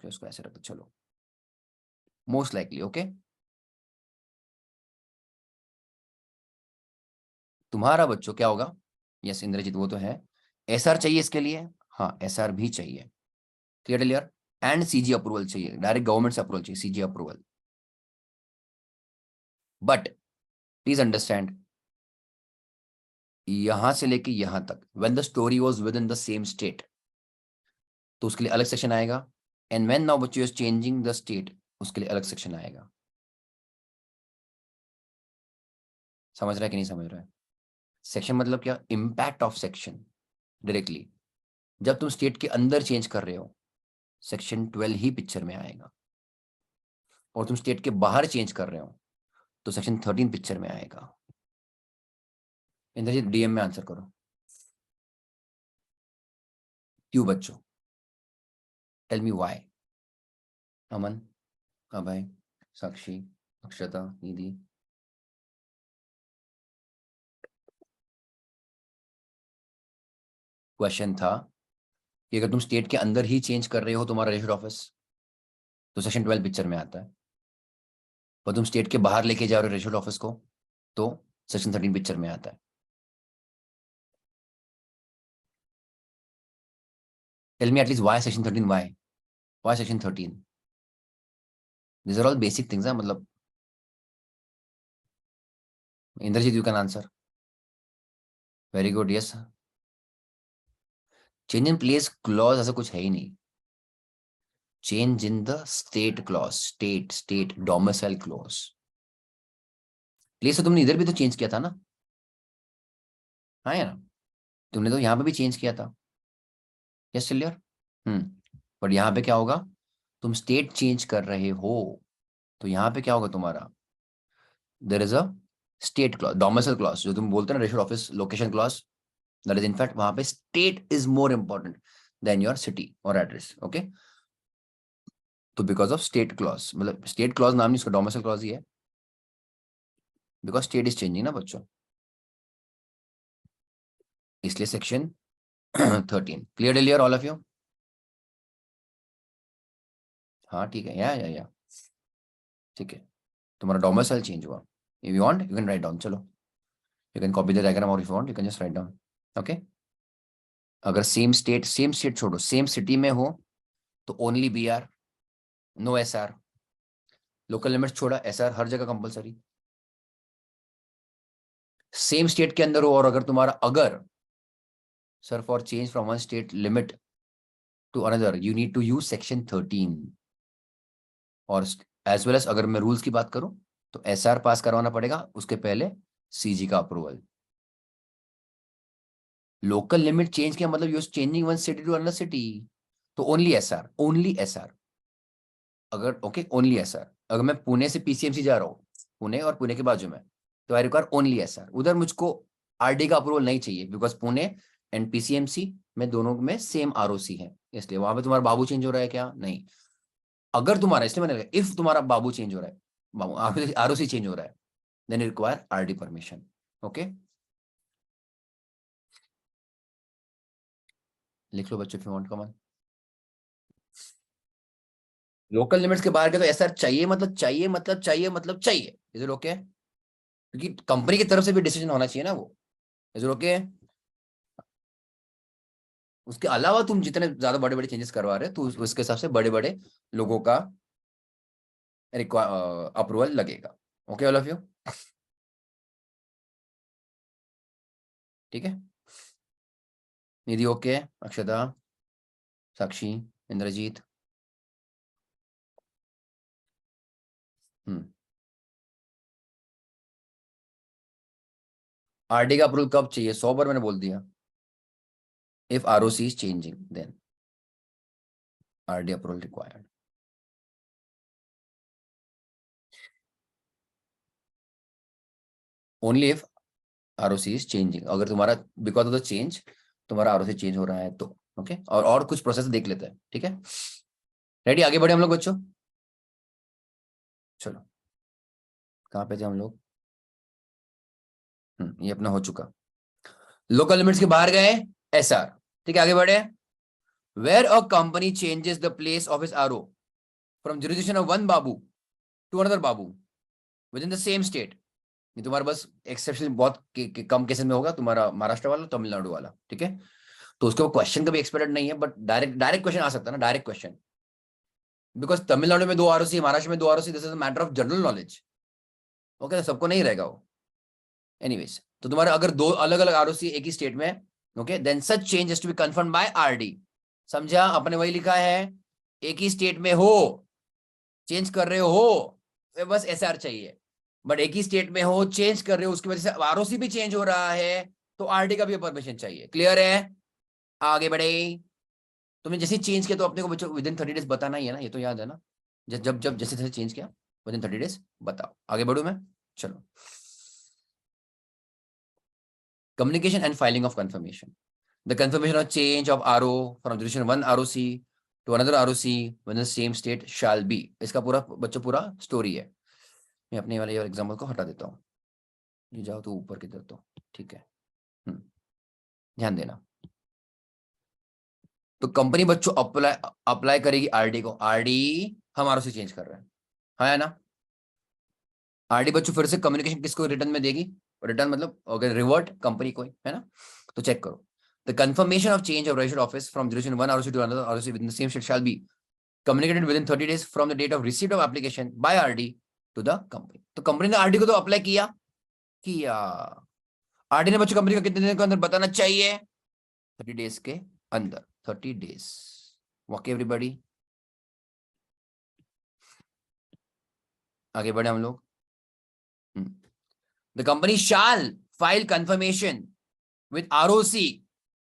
इसको ऐसे रख दो, चलो मोस्ट लाइकली। ओके, तुम्हारा बच्चों क्या होगा? यस इंद्रजीत, वो तो है। एसआर चाहिए इसके लिए, हाँ एसआर भी चाहिए। Clear clear, and CG approval चाहिए, डायरेक्ट गवर्नमेंट से अप्रूवल चाहिए, CG approval. But please understand, यहां से लेके यहां तक when the story was with in the same state, तो उसके लिए अलग सेक्शन आएगा। एंड व्हेन नाउ बच्चों इज चेंजिंग द स्टेट, उसके लिए अलग सेक्शन आएगा। समझ रहा है कि नहीं समझ रहा है? सेक्शन मतलब क्या? Impact of section directly. जब तुम स्टेट के अंदर चेंज कर रहे हो, सेक्शन 12 ही पिक्चर में आएगा, और तुम स्टेट के बाहर चेंज कर रहे हो, तो सेक्शन 13 पिक्चर में आएगा। इंद्रजीत डीएम में आंसर करो, क्यों बच्चों? Tell me why. Aman, Abhay, Sakshi, Akshata, Nidhi. Question था कि अगर तुम स्टेट के अंदर ही चेंज कर रहे हो तुम्हारा रजिस्टर्ड ऑफिस, तो सेक्शन 12 पिक्चर में आता है। पर तुम स्टेट के बाहर लेके जा रहे हो रजिस्टर्ड ऑफिस को, तो सेक्शन 13 पिक्चर में आता है। Tell me at least why section 13, why section 13? This are all basic things, मतलब Indrajit you can answer. Very good, yes. Change in place clause ऐसा कुछ है ही नहीं। Change in the state clause, state domicile clause. Place तो तुमने इधर भी तो चेंज किया था ना, हाँ या ना? तुमने तो यहाँ पे भी चेंज किया था। यस चिल्लियर। बट यहाँ पे क्या होगा? तुम स्टेट चेंज कर रहे हो, तो यहाँ पे क्या होगा तुम्हारा? There is a state clause, domicile clause, जो तुम बोलते हैं ना registered office location clause, that is in fact वहां पे state is more important than your city और एड्रेस। ओके, तो बिकॉज ऑफ स्टेट क्लॉज, मतलब स्टेट क्लॉज नाम नहीं, उसका डोमिसाइल क्लॉज ही है, बिकॉज स्टेट इज चेंजिंग ना बच्चों, इसलिए सेक्शन 13। क्लियर डिलियर ऑल ऑफ यू? हाँ ठीक है, या ठीक है, तुम्हारा डोमिसाइल चेंज हुआ। If you want you can write down, चलो you can copy the diagram, और if you want you can just write down. Okay, अगर सेम स्टेट छोड़ो, सेम सिटी में हो, तो only B R, no S R. Local limits छोड़ा, S R हर जगह कंपलसरी। सेम स्टेट के अंदर हो, और अगर तुम्हारा अगर sir for change from one state limit to another you need to use section 13, और एज वेल एज अगर मैं रूल्स की बात करूं, तो एस आर पास करवाना पड़ेगा, उसके पहले सीजी का अप्रूवल। लोकल लिमिट चेंज किया मतलब your changing one city to another city, तो only S R, only S R. अगर ओके ओनली एस आर, अगर मैं पुणे से पीसीएमसी जा रहा हूँ, पुणे और पुणे के बाजू में, तो I require only S are. उधर मुझको आरडी का अप्रूवल नहीं चाहिए, बिकॉज पुणे एंड पीसीएमसी में दोनों में सेम आरओसी है, इसलिए वहां पे तुम्हारा बाबू चेंज हो रहा है क्या? नहीं। अगर तुम्हारा, इसलिए मैंने इफ तुम्हारा बाबू चेंज हो रहा है, आरओसी चेंज हो रहा है, then require RD permission. Okay, लिख लो बच्चों, if you want come on. Local limits के बाहर के तो एसआर चाहिए, मतलब चाहिए, मतलब चाहिए, मतलब चाहिए। Is it okay? क्योंकि कंपनी की तरफ से भी डिसीजन होना चाहिए ना वो। Is it okay? उसके अलावा तुम जितने ज्यादा बड़े बड़े चेंजेस करवा रहे हो तो उसके हिसाब से बड़े बड़े लोगों का अप्रूवल लगेगा। Okay all of you? ठीक है। Nidhi okay? Akshata, Sakshi, Indrajit? Hmm. RD का अप्रूवल कब चाहिए? 100 बार मैंने बोल दिया। If ROC is changing then RD approval required. Only if ROC is changing, अगर तुम्हारा बिकॉज ऑफ द चेंज तुम्हारा आरओसी चेंज हो रहा है तो। ओके, और कुछ प्रोसेस देख लेते हैं, ठीक है? रेडी, आगे बढ़े हम लोग बच्चों? चलो, कहाँ पे थे हम लोग? ये अपना हो चुका। लोकल लिमिट्स के बाहर गए एसआर। ठीक है, आगे बढ़े। Where a company changes the place of is RO from jurisdiction of one बाबू टू अनदर बाबू within the same state. ये तुम्हारा बस एक्सेप्शन बहुत कम केसेस में होगा, तुम्हारा महाराष्ट्र वाला, तमिलनाडु वाला, ठीक है? तो उसके क्वेश्चन का भी एक्सपेक्टेड नहीं है, बट डायरेक्ट डायरेक्ट क्वेश्चन आ सकता है ना, डायरेक्ट क्वेश्चन। बिकॉज तमिलनाडु में 2 आरओसी, महाराष्ट्र में 2 ROC, this is matter of general knowledge. Okay, सबको नहीं रहेगा वो। एनीवेज, तो तुम्हारे अगर 2 अलग अलग आरओसी एक ही स्टेट में, okay, then such change has to be confirm by RD. समझा? अपने वही लिखा है, एक ही स्टेट में हो, चेंज कर रहे हो, बस एसआर चाहिए। बट एक ही स्टेट में हो, चेंज कर रहे हो, उसकी वजह से आरओसी भी चेंज हो रहा है, तो आरडी का भी परमिशन चाहिए। क्लियर है? आगे बढ़े। तुमने जैसे चेंज किया तो अपने को बच्चों विद इन 30 डेज बताना ही है ना, ये तो याद है ना? जब जब जैसे जैसे चेंज किया विद इन 30 डेज बताओ। आगे बढ़ू मैं? चलो। Communication and filing of confirmation. The confirmation of change of RO from jurisdiction one ROC to another ROC within the same state shall be. इसका पूरा बच्चों पूरा स्टोरी है। मैं अपने वाले एग्जाम्पल को हटा देता हूँ। ये जाओ तो ऊपर की तरफ तो ठीक है। ध्यान देना। तो कंपनी बच्चों अप्लाई अप्लाई करेगी आरडी को। आरडी हम आरओसी चेंज कर रहे हैं, है ना? आरडी बच्चों फिर से कम्युनिकेशन किसको रिटर्न में देगी? रिटर्न मतलब अगर रिवर्ट कंपनी को, है ना? तो चेक करो। The confirmation of change of registered office from jurisdiction one ROC to another ROC within the same state shall be communicated within 30 days from the date of receipt of application by RD to the company. तो company ने RD को तो apply किया किया। RD ने बच्चों company को कितने दिन के अंदर बताना चाहिए? 30 डेज के अंदर। 30 डेज। ओके एवरीबॉडी, आगे बढ़े हम लोग। The company shall file confirmation with ROC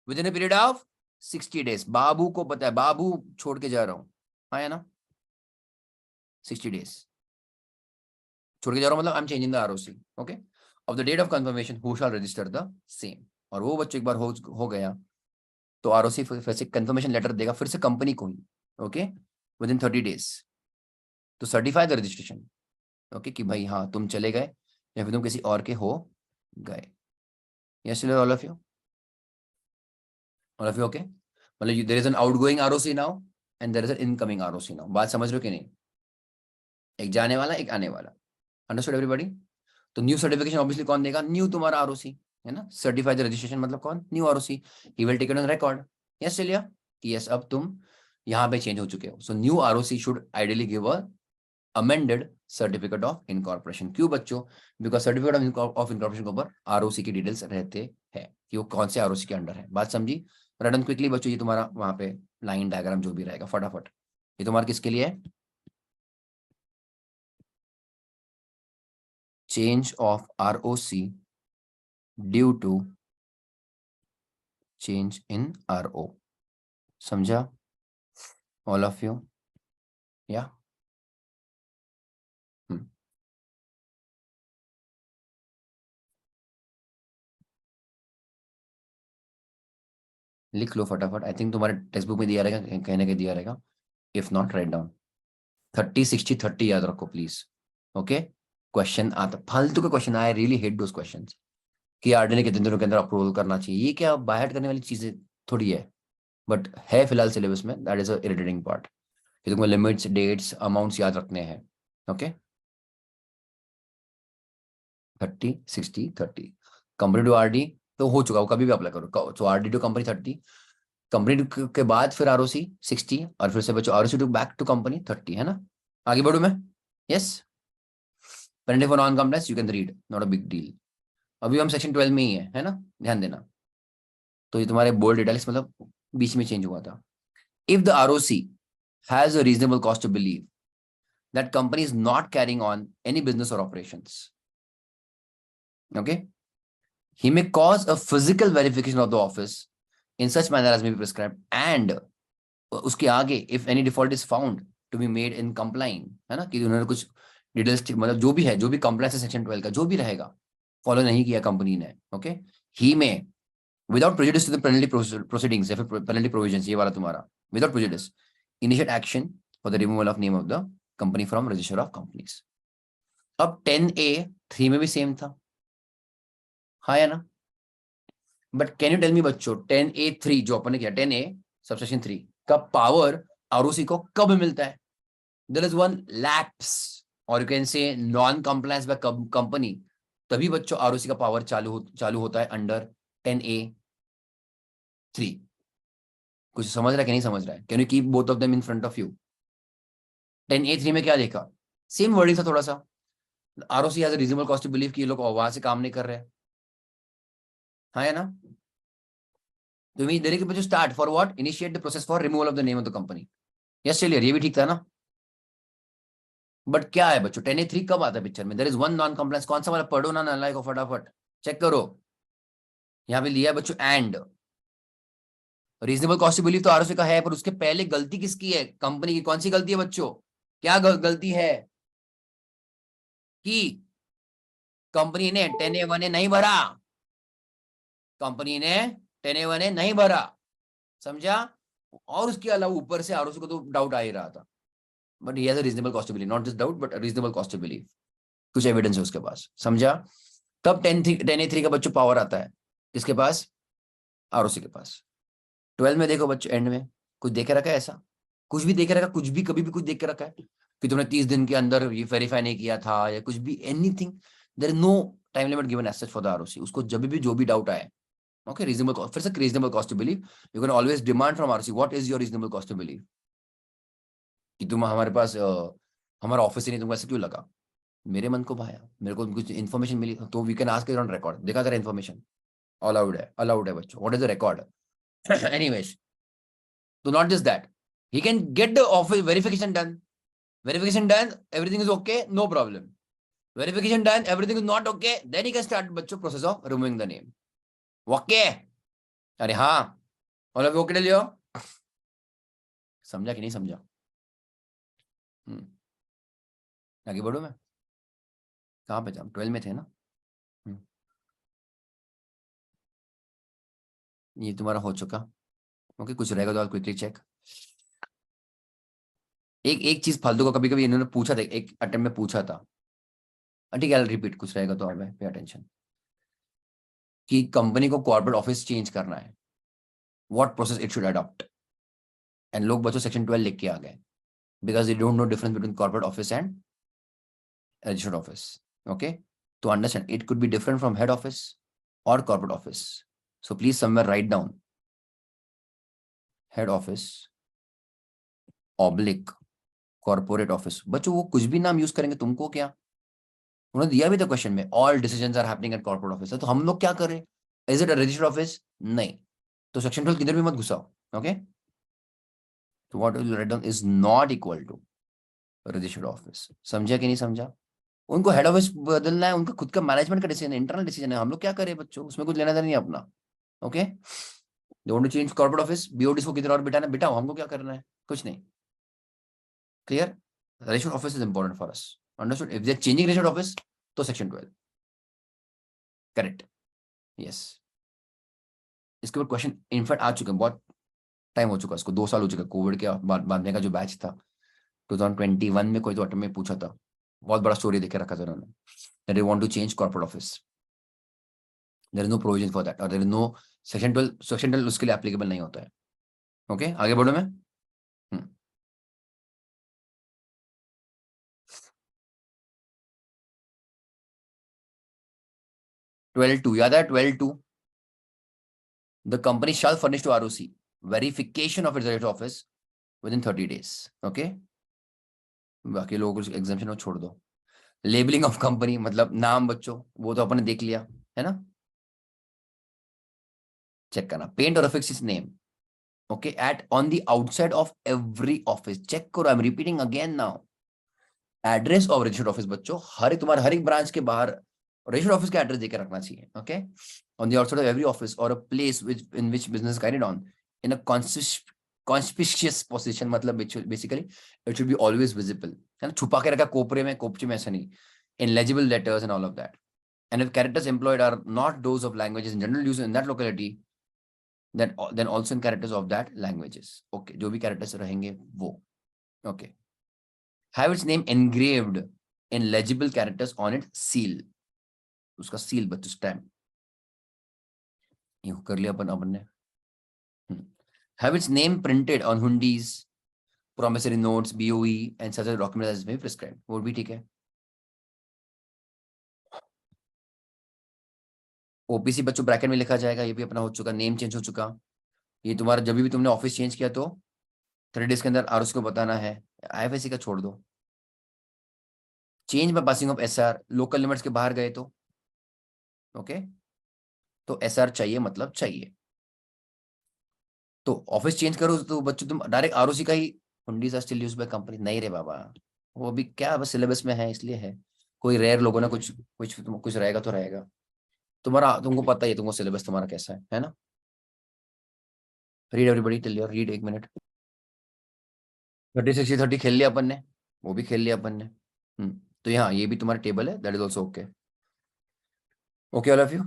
within a period of 60 days. बाबू को पता है, बाबू छोड़ के जा रहा हूं, हाँ है ना? 60 डेज छोड़ के जा रहा हूं मतलब I am changing the ROC, okay, of the date of confirmation who shall register the same. और वो बच्चों एक बार हो गया तो आरओसी फिर से कंफर्मेशन लेटर देगा फिर से कंपनी को ही, ओके, विद इन 30 डेज तो सर्टिफाई द रजिस्ट्रेशन। ओके, कि भाई हाँ तुम चले गए या फिर तुम किसी और के हो गए। Yes all of you? All of you okay? मतलब there is an outgoing ROC now and there is an incoming ROC now. बात समझ रहे हो कि नहीं? एक जाने वाला, एक आने वाला। Understood everybody? तो न्यू सर्टिफिकेशन ऑब्वियसली कौन देगा? न्यू तुम्हारा आरओसी, है ना? सर्टिफाइड रजिस्ट्रेशन मतलब कौन? New ROC. He will take it on record. Yes चलिए कि यस अब तुम यहाँ पे चेंज हो चुके हो। So new ROC should ideally give a amended certificate of incorporation. क्यों बच्चों? बिकॉज सर्टिफिकेट ऑफ इनकॉर्पोरेशन के ऊपर आरओसी की डिटेल्स रहते हैं कि वो कौन से आरओसी के अंडर है। बात समझी? रन क्विकली बच्चों, ये तुम्हारा वहां पे लाइन डायग्राम जो भी रहेगा फटाफट, ये तुम्हारा किसके लिए है? Change of ROC due to change in RO. समझा ऑल ऑफ यू? या लिख लो फटाफट। आई थिंक तुम्हारे टेक्स्ट बुक में दिया रहेगा, कहीं ना कहीं दिया रहेगा। If not write down. 30 60 30 याद रखो प्लीज। ओके, क्वेश्चन आता फालतू का question, I really hate those questions कि आरडी ने कितने दिनों के अंदर अप्रूवल करना चाहिए। ये क्या बाहर करने वाली चीजें थोड़ी है, बट है फिलहाल सिलेबस में, that is a irritating part. फिर तुमको लिमिट्स, डेट्स, अमाउंट्स याद रखने हैं. ओके, 30, 60, 30. कंपनी टू आरडी तो हो चुका, वो कभी भी अप्लाई करो. तो आरडी टू कंपनी 30, कंपनी के बाद फिर आरओसी 60, और फिर से बच्चों ROC to back to company 30, है ना. आगे बढ़ू मैं. Yes, penalty for non compliance you can read, not a big deal. अभी हम सेक्शन 12 में ही है ना, ध्यान देना. तो ये तुम्हारे बोल्ड डिटेल्स मतलब बीच में चेंज हुआ था. If the ROC has a reasonable cost to believe that company is not carrying on any business और operations, okay, he may cause a physical verification of the office in such manner as may be prescribed, and उसके आगे if any default is found to be made in complying, है ना, कि उन्होंने कुछ details मतलब जो भी है, जो भी कंप्लायंस है सेक्शन 12 का जो भी रहेगा फॉलो नहीं किया कंपनी ने, ओके, ही में without prejudice to the penalty proceedings या फिर पेनल्टी प्रोविजंस, ये वाला तुम्हारा without prejudice initiate action for the removal of name of the company from register of companies. अब 10A3 में भी सेम था, हाँ या ना. But can you tell me बच्चों 10A3 जो अपन ने किया, 10A सबसेक्शन 3 का पावर आरओसी को कब मिलता है? देयर इज वन लैप्स और यू कैन से नॉन कंप्लायंस बाय कंपनी, तभी बच्चों आरओसी का पावर चालू होता है अंडर 10A3. कुछ समझ रहा है कि नहीं समझ रहा है? Can you keep both of them in front of you? 10A3 में क्या देखा? सेम वर्डिंग था थोड़ा सा. ROC has a reasonable cost to believe कि ये लोग वहां से काम नहीं कर रहे, हाँ या ना. तो मीन देने के बच्चों start for what? Initiate the process for removal of the name of the company. Yes चलिए, ये भी ठीक था ना. बट क्या है बच्चों 10A3 कब आता है पिक्चर में? There is one non compliance. कौन सा वाला पढ़ो ना नालायक को, फटाफट चेक करो. यहाँ पे लिया है बच्चों and reasonable cost to believe तो आरओसी का है, पर उसके पहले गलती किसकी है? कंपनी की. कौन सी गलती है बच्चों? क्या गलती है? कि कंपनी ने 10A1A नहीं भरा, कंपनी ने 10A1A नहीं भरा, समझा. और उसके अलावा ऊपर से आरओसी को तो डाउट आ ही रहा था, but he has a reasonable cost to believe, not just doubt but reasonable cost to believe. कुछ एविडेंस है उसके पास, समझा. तब 10A3 का बच्चों पावर आता है किसके पास? आरओसी के पास. 12 में देखो बच्चों एंड में कुछ देखे रखा है ऐसा? कुछ भी देखे रखा? कुछ भी कभी भी कुछ देख के रखा है कि तुमने 30 दिन के अंदर ये वेरीफाई नहीं किया था या कुछ भी? Anything? There is no time limit given as such for the ROC. उसको जब भी जो भी डाउट आए, ओके, रीजनेबल कॉस्ट, फिर से reasonable cost to believe, you can always demand from ROC what is your reasonable cost to believe. कि तुम हमारे पास हमारा ऑफिस ही नहीं, तुमको ऐसे क्यों लगा? मेरे मन को भाया, मेरे को कुछ इन्फॉर्मेशन मिली तो we can ask it on record. देखा तेरा इन्फॉर्मेशन अलाउड है बच्चों. What is the record? Anyways, so not just that, he can get the office verification done. Verification done, everything is okay, no problem. Verification done, everything is not okay, then he can start बच्चों process of removing the name. Okay? अरे हाँ, और अभी okay लियो. समझा कि नहीं समझा? आगे बढ़ो. मैं कहाँ पे था? 12 में थे ना. ये तुम्हारा हो चुका. ओके, कुछ रहेगा तो क्विकली चेक. एक एक चीज फालतू का कभी कभी इन्होंने पूछा था, एक अटेम्प्ट में पूछा था. ठीक है, रिपीट. कुछ रहेगा तो अब पे अटेंशन. कि कंपनी को कॉर्पोरेट ऑफिस चेंज करना है, what process it should adopt. And लोग बच्चों सेक्शन 12 लिख के आ गए because you don't know difference between corporate office and registered office. Okay, to understand it could be different from head office or corporate office, so please somewhere write down head office oblique corporate office. बच्चों वो कुछ भी नाम use करेंगे, तुमको क्या? उन्होंने दिया भी था क्वेश्चन में, all decisions are happening at corporate office. तो हम लोग क्या करें? Is it a registered office? नहीं. तो सेक्शन 12 किधर भी मत घुसाओ. ओके, तो what will write down is not equal to registered office. समझा कि नहीं समझा? उनको हेड ऑफिस बदलना है, उनका खुद का मैनेजमेंट का डिसीजन है, इंटरनल डिसीजन है. हम लोग क्या करें बच्चों? उसमें कुछ लेना देना नहीं अपना. Okay, they want to change corporate office, BOD को किधर और बिठाना बिठाओ, हमको क्या करना है? कुछ नहीं. Clear? Registered office is important for us. Understood? If they are changing registered office तो सेक्शन 12. करेक्ट. यस. इसके ऊपर क्वेश्चन इनफैक्ट आ चुके हैं, बहुत टाइम हो चुका, इसको 2 साल हो चुका. कोविड के बाद का जो बैच था 2021 में कोई तो अटेम्प्ट में पूछा था, बहुत बड़ा स्टोरी देके रखा था उन्होंने, that they want to change corporate office. There is no provision for that, or there is no section 12 उसके लिए applicable नहीं होता है. ओके, आगे बढ़ो. मैं 12(2) याद है 12(2)? The company shall furnish to ROC verification of its direct office within 30 days. Okay, बाकी लोगों को एग्जाम्पशन हो छोड़ दो. लेबलिंग ऑफ कंपनी मतलब नाम बच्चों वो तो अपने देख लिया है ना. चेक करना पेंट और affix is name. Okay at on the outside of every office. Check करो, I am repeating again now. Address of registered office बच्चों हर तुम्हारे हर एक ब्रांच के बाहर रजिस्टर्ड ऑफिस का एड्रेस देकर रखना चाहिए. Okay on the outside of every office और a place which in which business carried on in a conspicuous position. मतलब basically it should be always visible, है ना. छुपा के रखा कोपरे में, कोपचे में, ऐसा नहीं. In legible letters and all of that. And if characters employed are not those of languages in general use in that locality, then also in characters of that languages. Okay, जो भी characters रहेंगे वो. Okay, have its name engraved in legible characters on its seal. उसका seal बच्चों stamp ये कर लिया अपन ने. Have its name printed on hundis, promissory notes, BOE and such a document as may be prescribed. वो भी ठीक है. ओपीसी बच्चों ब्रैकेट में लिखा जाएगा, ये भी अपना हो चुका. नेम चेंज हो चुका. ये तुम्हारा जब भी तुमने ऑफिस चेंज किया तो 30 डेज के अंदर आरओसी को बताना है. आईएफएससी का छोड़ दो. Change by passing of SR, local limits के बाहर गए तो ओके तो एसआर चाहिए, मतलब चाहिए. तो ऑफिस चेंज करो तो बच्चों तुम डायरेक्ट आरओसी का ही. Hundis are still used by company. नहीं रे बाबा, वो भी क्या बस सिलेबस में है इसलिए है. कोई रेयर लोगों ने कुछ रहेगा तो रहेगा. तुम्हारा तुमको पता ही है तुमको सिलेबस तुम्हारा कैसा है ना. Read everybody till your read. 1 minute. 30 60 30 खेल लिया अपन ने, वो भी खेल लिया अपन ने. तो यहाँ ये भी तुम्हारा टेबल है. That is also okay. Okay all of you.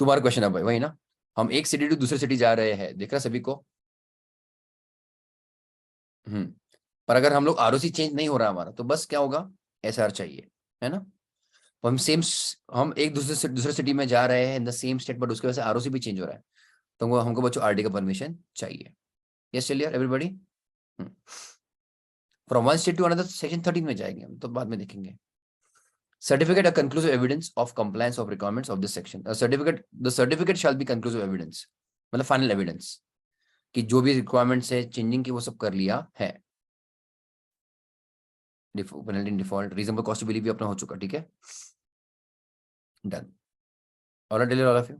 तुम्हारा क्वेश्चन है भाई वही ना. हम एक सिटी टू दूसरे सिटी जा रहे हैं, देख रहा सभी को. पर अगर हम लोग आरओसी चेंज नहीं हो रहा हमारा तो बस क्या होगा, एसआर चाहिए, है ना. तो हम एक दूसरे सिटी में जा रहे हैं इन द सेम स्टेट, बट उसके वजह से आरओसी भी चेंज हो रहा है तो हमको बच्चों आरडी का परमिशन चाहिए. यस चलिए everybody. From one state to another section 13 में जाएंगे हम, तो बाद में देखेंगे. Certificate, a conclusive evidence of compliance of requirements of this section. The certificate shall be conclusive evidence. मतलब फाइनल एविडेंस कि जो भी रिक्वायरमेंट्स है चेंजिंग की वो सब कर लिया है. Penalty in default, reasonable cost to believe भी अपना हो चुका. ठीक है, done. Alright tell all of you.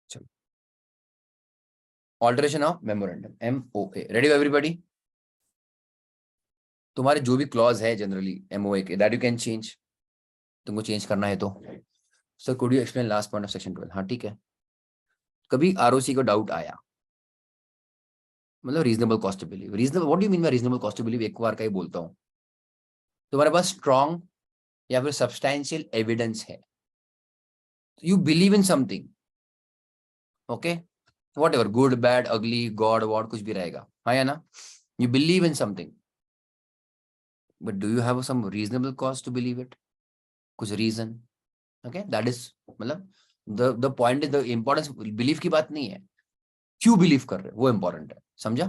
चलो, alteration of memorandum, MOA. Ready everybody. तुम्हारे जो भी क्लॉज है जनरली MOA के, दैट यू कैन चेंज. तुमको चेंज करना है तो sir could you explain last point of section 12. हाँ ठीक है. कभी आरओसी को डाउट आया, मतलब reasonable cost to believe. Reasonable, what do you mean by reasonable cost to believe? एक बार का ही बोलता हूँ. तुम्हारे पास स्ट्रॉन्ग या फिर सब्सटैंशियल एविडेंस है, you believe in something. Okay, whatever, good bad ugly god वॉड कुछ भी रहेगा, हाँ या ना. You believe in something, but do you have some reasonable cost to believe it? कुछ रीजन. ओके दैट इज, मतलब the point is, the importance believe की बात नहीं है, क्यों बिलीव कर रहे हो वो इंपॉर्टेंट है. समझा.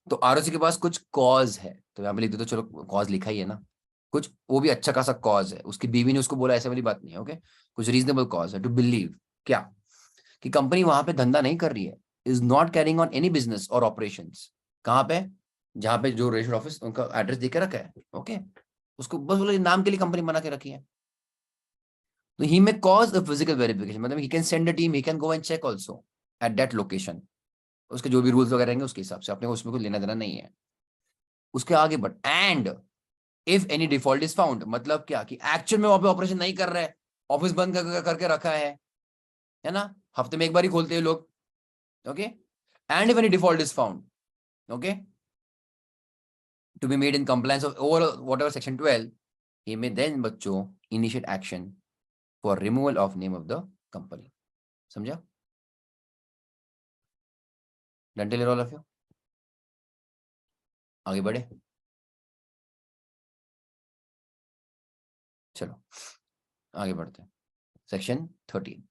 तो आरओसी के पास कुछ कॉज है, तो यहाँ पे लिख दो. तो चलो कॉज लिखा ही है ना, कुछ वो भी अच्छा खासा कॉज है. उसकी बीवी ने उसको बोला, ऐसे वाली बात नहीं है. ओके, कुछ रीजनेबल कॉज है टू बिलीव क्या, कि कंपनी वहां पे धंधा नहीं कर रही है, is not carrying on any business और ऑपरेशंस. कहाँ पे, जहां पे जो रजिस्टर्ड ऑफिस उनका एड्रेस देकर रखा है. ओके, उसको बस बोला नाम के लिए कंपनी बना के रखी है. तो he may cause a physical verification, मतलब he can send a team, he can go and check also at that location. उसके जो भी रूल्स वगैरह रहेंगे उसके हिसाब से, अपने को उसमें कुछ लेना देना नहीं है. उसके आगे बढ़, and if any default is found, मतलब क्या कि एक्चुअल में वहां पे ऑपरेशन नहीं कर रहे, ऑफिस बंद करके रखा है ना, हफ्ते में एक बार ही खोलते हैं लोग. Okay, and if any default is found, okay, to be made in compliance of over whatever section 12, he may then बच्चों initiate action for removal of name of the company. समझा. Done till all of you. आगे बढ़े. चलो आगे बढ़ते हैं. Section 13,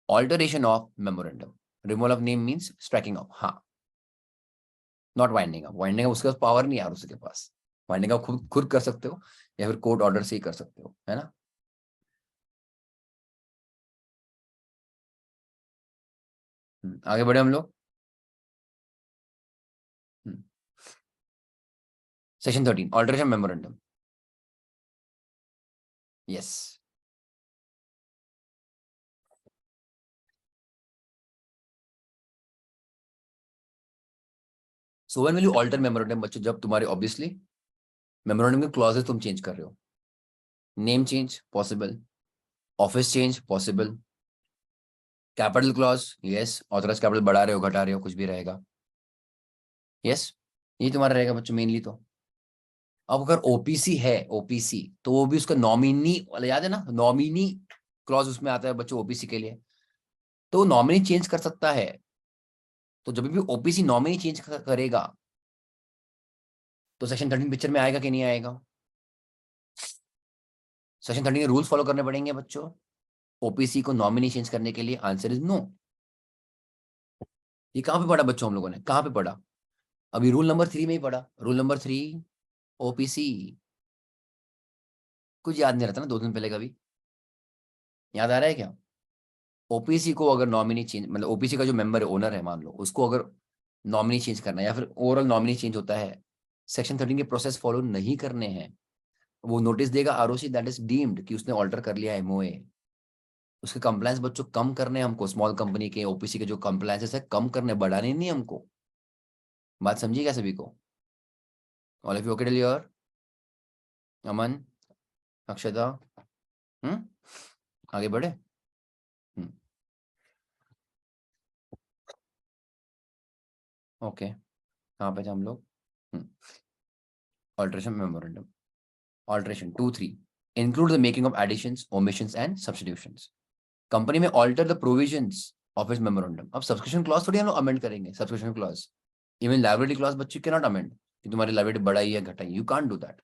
alteration of memorandum. Removal of name means striking off. हाँ, not winding up, winding up उसके पास पावर नहीं है यार, उसके पास। वाइंडिंग अप खुद खुद कर सकते हो या फिर कोर्ट ऑर्डर से ही कर सकते हो, है ना। आगे बढ़े हम लोग। Section 13 alteration memorandum. Yes. So when will you alter memorandum बच्चों, जब तुम्हारे ऑब्वियसली मेमोरेंडम के क्लॉजेस तुम चेंज कर रहे हो। Name change possible, office change possible, capital clause yes, authorise capital बढ़ा रहे हो घटा रहे हो कुछ भी रहेगा, यस। ये तुम्हारा रहेगा बच्चों मेनली तो। अब अगर ओपीसी है, ओपीसी तो वो भी उसका नॉमिनी वाला याद है ना, नॉमिनी क्लॉज उसमें आता है बच्चों ओपीसी के लिए, तो नॉमिनी चेंज कर सकता है। तो जब भी ओपीसी नॉमिनी चेंज करेगा तो सेक्शन 13 पिक्चर में आएगा कि नहीं आएगा। सेक्शन 13 के रूल्स फॉलो करने पड़ेंगे बच्चों ओपीसी को नॉमिनी चेंज करने के लिए। Answer is no. ये कहां पे पढ़ा बच्चों, हम लोगों ने कहां पे पढ़ा, अभी रूल नंबर 3 में ही पढ़ा। रूल नंबर 3 ओपीसी, कुछ याद नहीं रहता ना 2 दिन पहले का भी, याद आ रहा है क्या। ओपीसी को अगर नॉमिनी चेंज, मतलब ओपीसी का जो मेंबर है ओनर है मान लो, उसको अगर नॉमिनी चेंज करना है या फिर ओवरऑल नॉमिनी चेंज होता है, सेक्शन 13 के प्रोसेस फॉलो नहीं करने हैं, वो नोटिस देगा आरओसी दैट इज डीम्ड कि उसने ऑल्टर कर लिया एमओए। उसके कंप्लायंस बच्चों कम करने हैं हमको, स्मॉल कंपनी के ओपीसी के जो कंप्लायंसेस है कम करने, बढ़ाने नहीं हमको। बात समझिए क्या सभी को। All of you okay till here. Aman, Akshata, हम्म आगे बढ़े। हम्म ओके, कहाँ पे थे हम लोग। Alteration memorandum. Alteration 2 3 include the making of additions omissions and substitutions. Company में alter the provisions of its memorandum. अब सब्सक्रिप्शन क्लॉज थोड़ी हम लोग अमेंड करेंगे, subscription clause, even liability clause बच्चे कैन नॉट अमेंड कि तुम्हारी लाइबिलिटी बढ़ाई है घटाई, you can't do that.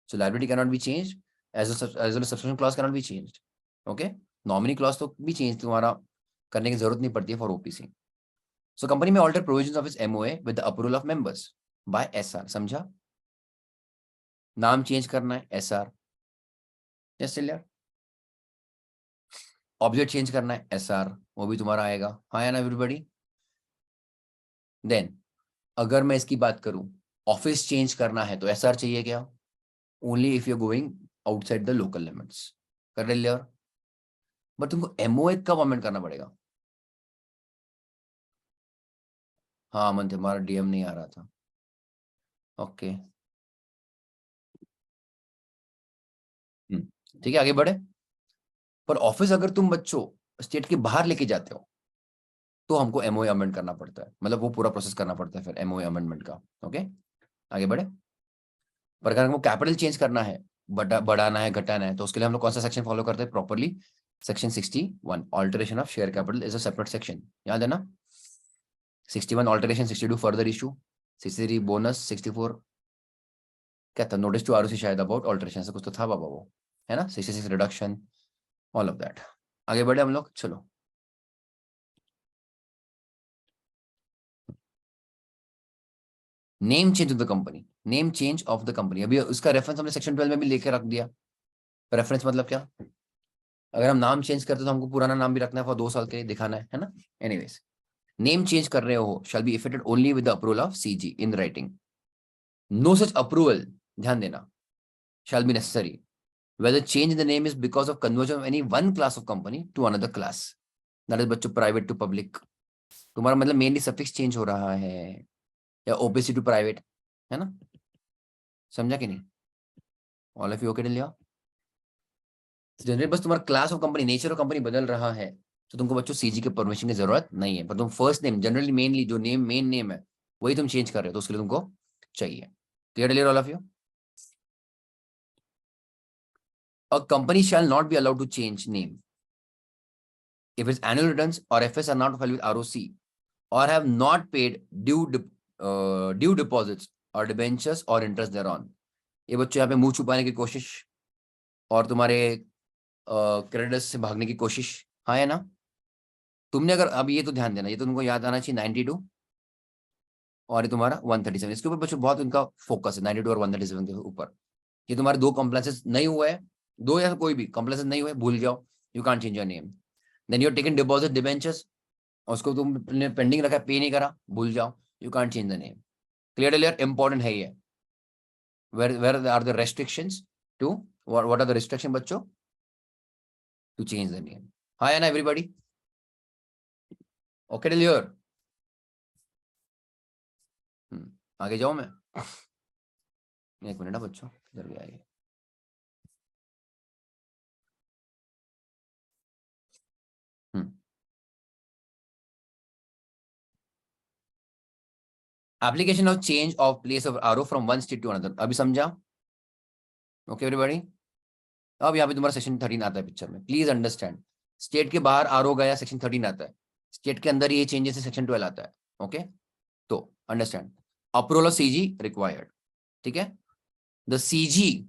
So liability can not be change, as well subscription clause can not be changed. Okay, nominee clause तो भी change तुम्हारा करने की जरूरत नहीं पड़ती है फॉर ओपीसी। सो कंपनी में alter provisions of its MOA with the approval of members by SR. समझा, नाम चेंज करना है SR, yes clear. Object change करना है एसआर, वो भी तुम्हारा आएगा, हाँ या ना एवरीबॉडी। देन अगर मैं इसकी बात करूं, ऑफिस चेंज करना है तो एसआर चाहिए क्या, only if you going outside the local limits. कर लिया। बट तुमको एमओए कब अमेंड करना पड़ेगा। हाँ मन हमारा डीएम नहीं आ रहा था। ओके, ठीक है आगे बढ़े। पर ऑफिस अगर तुम बच्चों स्टेट के बाहर लेके जाते हो तो हमको एमओए अमेंड करना पड़ता है, मतलब वो पूरा प्रोसेस करना पड़ता है फिर एमओए अमेंडमेंट का। ओके, आगे बढ़े। पर अगर हमको कैपिटल चेंज करना है, बढ़ाना है घटाना है, तो उसके लिए हम लोग कौन सा सेक्शन फॉलो करते हैं properly, section 61 alteration of share capital is a separate section, याद है ना। 61 ऑल्टरेशन, 62 फर्दर इशू, 63 बोनस, 64 क्या था, नोटिस टू आरओसी शायद अबाउट ऑल्टरेशन से कुछ तो था बाबा वो, है ना। 66 रिडक्शन, ऑल ऑफ दैट। आगे बढ़े हम लोग, चलो। Name change of the company, name change of the company, अभी उसका रेफरेंस हमने सेक्शन 12 में भी लेके रख दिया। रेफरेंस मतलब क्या, अगर हम नाम चेंज करते तो हमको पुराना नाम भी रखना है, फॉर 2 साल के लिए दिखाना है ना। एनीवेज, नेम चेंज कर रहे हो shall be effected only with the approval of CG in writing. No such approval, ध्यान देना, shall be necessary whether change in the name is because of conversion of any one class of company to another class, that is बच्चों private to public. तुम्हारा मतलब mainly suffix change हो रहा है या OPC to private, है ना। समझा कि नहीं, ऑल ऑफ यू ओके लिया। जनरली बस तुम्हारा class of company, nature of company बदल रहा है तो तुमको बच्चों सीजी के परमिशन की जरूरत नहीं है, पर तुम फर्स्ट नेम जनरली मेनली जो नेम मेन नेम है वही तुम चेंज कर रहे हो तो उसके लिए तुमको चाहिए। Clear all of you. A company shall not be allowed to change name if its annual returns or FS are not filed with ROC or have not paid due deposits or debentures or interest thereon। ये बच्चों यहाँ पे मुंह छुपाने की कोशिश और तुम्हारे क्रेडिटर्स से भागने की कोशिश, हाँ है ना। तुमने अगर अब ये तो ध्यान देना, ये तो तुमको याद आना चाहिए 92 और ये तुम्हारा 137। इसके ऊपर बच्चों बहुत इनका फोकस है 92 और 137 के ऊपर। ये तुम्हारे दो कॉम्प्लेक्सेस नहीं हुए हैं, दो या कोई भी कॉम्प्लेक्सेस नहीं हुए, भूल जाओ, you can't change your name. Then you taken deposit debentures, और उसको तुमने पेंडिंग रखा, पे नहीं करा, भूल जाओ, you can't change the name. Clear? Important है ये। Where are the restrictions to, what are the restriction बच्चों, टू चेंज द नेम। हाँ या ना एवरीबॉडी? Okay clear? आगे जाओ मैं, एक मिनट ना बच्चों, इधर भी आइए। Application of change of place of RO from one state to another, अभी समझा? Okay everybody? अब यहाँ पे तुम्हारा सेक्शन 13 आता है पिक्चर में, प्लीज अंडरस्टैंड। स्टेट के बाहर आरओ गया, सेक्शन 13 आता है। स्टेट के अंदर ये चेंजेस है, सेक्शन 12 आता है। ओके, तो understand, approval of CG required. ठीक है, the CG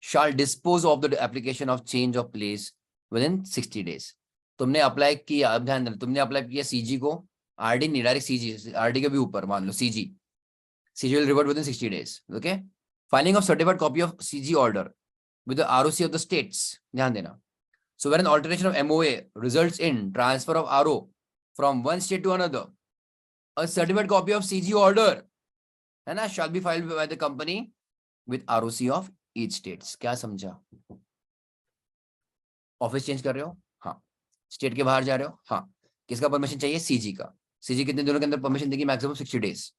shall dispose of the application of change of place within 60 days। तुमने अप्लाई किया, अब ध्यान देना, तुमने अप्लाई किया सीजी को, आरडी नहीं, डायरेक्ट सीजी, आरडी के भी ऊपर मान लो CG, CG will revert within 60 days। okay, filing of certified copy of CG order with the ROC of the states, ध्यान देना। So when an alteration of MOA results in transfer of RO from one state to another, a certified copy of CG order है ना shall be filed by the company with ROC of each states। क्या समझा? Office change कर रहे हो, हाँ, state के बाहर जा रहे हो, हाँ, किसका परमिशन चाहिए? सीजी का। सीजी कितने दिनों के अंदर परमिशन देगी? Maximum 60 days.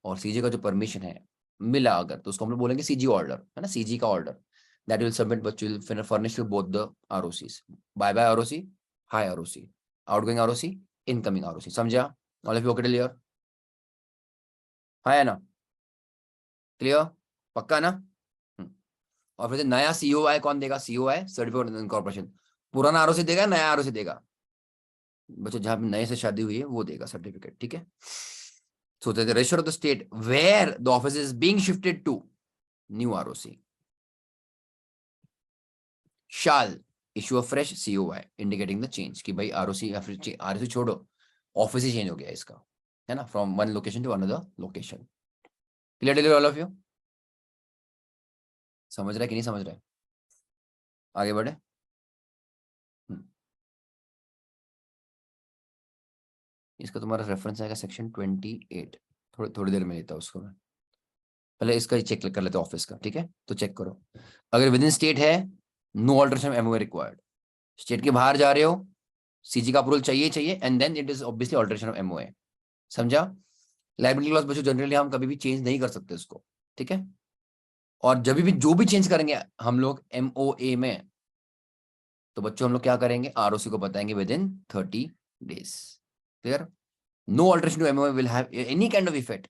और सीजी का जो परमिशन है मिला अगर, तो उसको हम लोग बोलेंगे सीजी ऑर्डर, है ना, सीजी का ऑर्डर। That will submit but will furnish to both the ROCs. Bye bye ROC, hi ROC, outgoing ROC, incoming ROC. समझा? All of you okay? Clear? हाँ है ना? क्लियर? पक्का ना? और फिर नया सीओआई कौन देगा? COI, certificate incorporation. पुराना आरओसी देगा, नया आरओसी देगा? बच्चों जहां पे नए से शादी हुई है वो देगा सर्टिफिकेट। ठीक है, so the register of the state where the office is being shifted to new ROC shall issue a fresh COI indicating the change कि भाई ROC छोड़ो, ऑफिस ही चेंज हो गया इसका, है ना, from one location to another location। clear all of you? समझ रहा है कि नहीं समझ रहा है? आगे बढ़े। इसका तुम्हारा रेफरेंस आएगा सेक्शन 28। थोड़ी देर में लेता हूँ उसको मैं, पहले इसका ही चेक कर लेते हैं ऑफिस का। ठीक है, तो चेक करो, अगर विद इन स्टेट है, no alteration MOA required. State के बाहर जा रहे हो, सीजी का अप्रूवल चाहिए चाहिए, and then it is obviously alteration of MOA. समझा? लाइबिलिटी क्लॉज बच्चों जनरली हम कभी भी चेंज नहीं कर सकते उसको। ठीक है, और जब भी जो भी चेंज करेंगे हम लोग एमओए में, तो बच्चों हम लोग क्या करेंगे? आरओसी को बताएंगे within 30 days. Clear? No alteration to MOA will have any kind of effect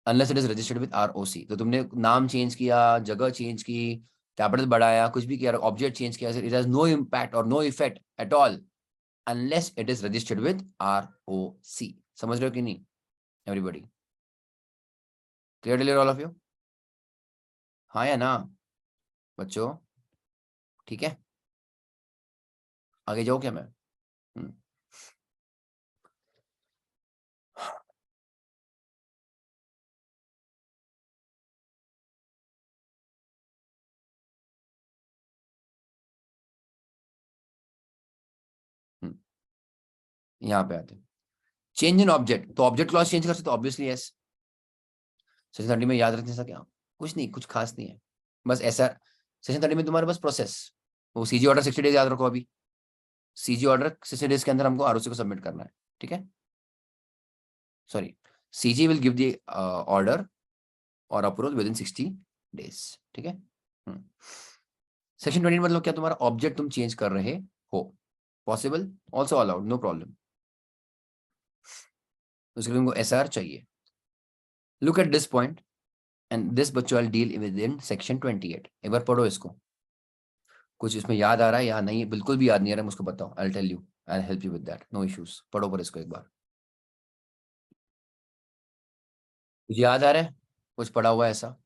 unless it is registered with ROC. तो तुमने नाम चेंज किया, जगह चेंज की, कैपिटल बढ़ाया, कुछ भी किया, ऑब्जेक्ट चेंज किया, इट हैज नो इम्पैक्ट और no effect at all unless it is registered with ROC। समझ रहे हो कि नहीं everybody? Clear all of you? हाँ या ना बच्चों? ठीक है, आगे जाओ क्या मैं? यहाँ पे आते हैं, चेंज इन ऑब्जेक्ट। तो ऑब्जेक्ट क्लॉज चेंज कर सकते हो ऑब्वियसली, यस। सेशन 30 में याद रखने से क्या, कुछ नहीं, कुछ खास नहीं है, बस ऐसा। सेशन 30 में तुम्हारे पास प्रोसेस, वो सीजी ऑर्डर 60 डेज याद रखो। अभी सीजी ऑर्डर 60 डेज के अंदर हमको आरओसी को सबमिट करना है। ठीक है, sorry, CG will give the order और अप्रूवल विद इन 60 डेज। ठीक है, सेक्शन 20 मतलब क्या? तुम्हारा ऑब्जेक्ट तुम चेंज कर रहे हो, possible, also allowed, no problem. उसके लिए तुमको एसआर चाहिए। Look at this point and this बच्चों I deal with in section 28। एक बार पढ़ो इसको, कुछ इसमें याद आ रहा है या नहीं? बिल्कुल भी याद नहीं आ रहा है मुझको बताओ, I tell you, I help you with that, no issues. पढ़ो पर इसको एक बार, कुछ याद आ रहा है, कुछ पढ़ा हुआ है ऐसा?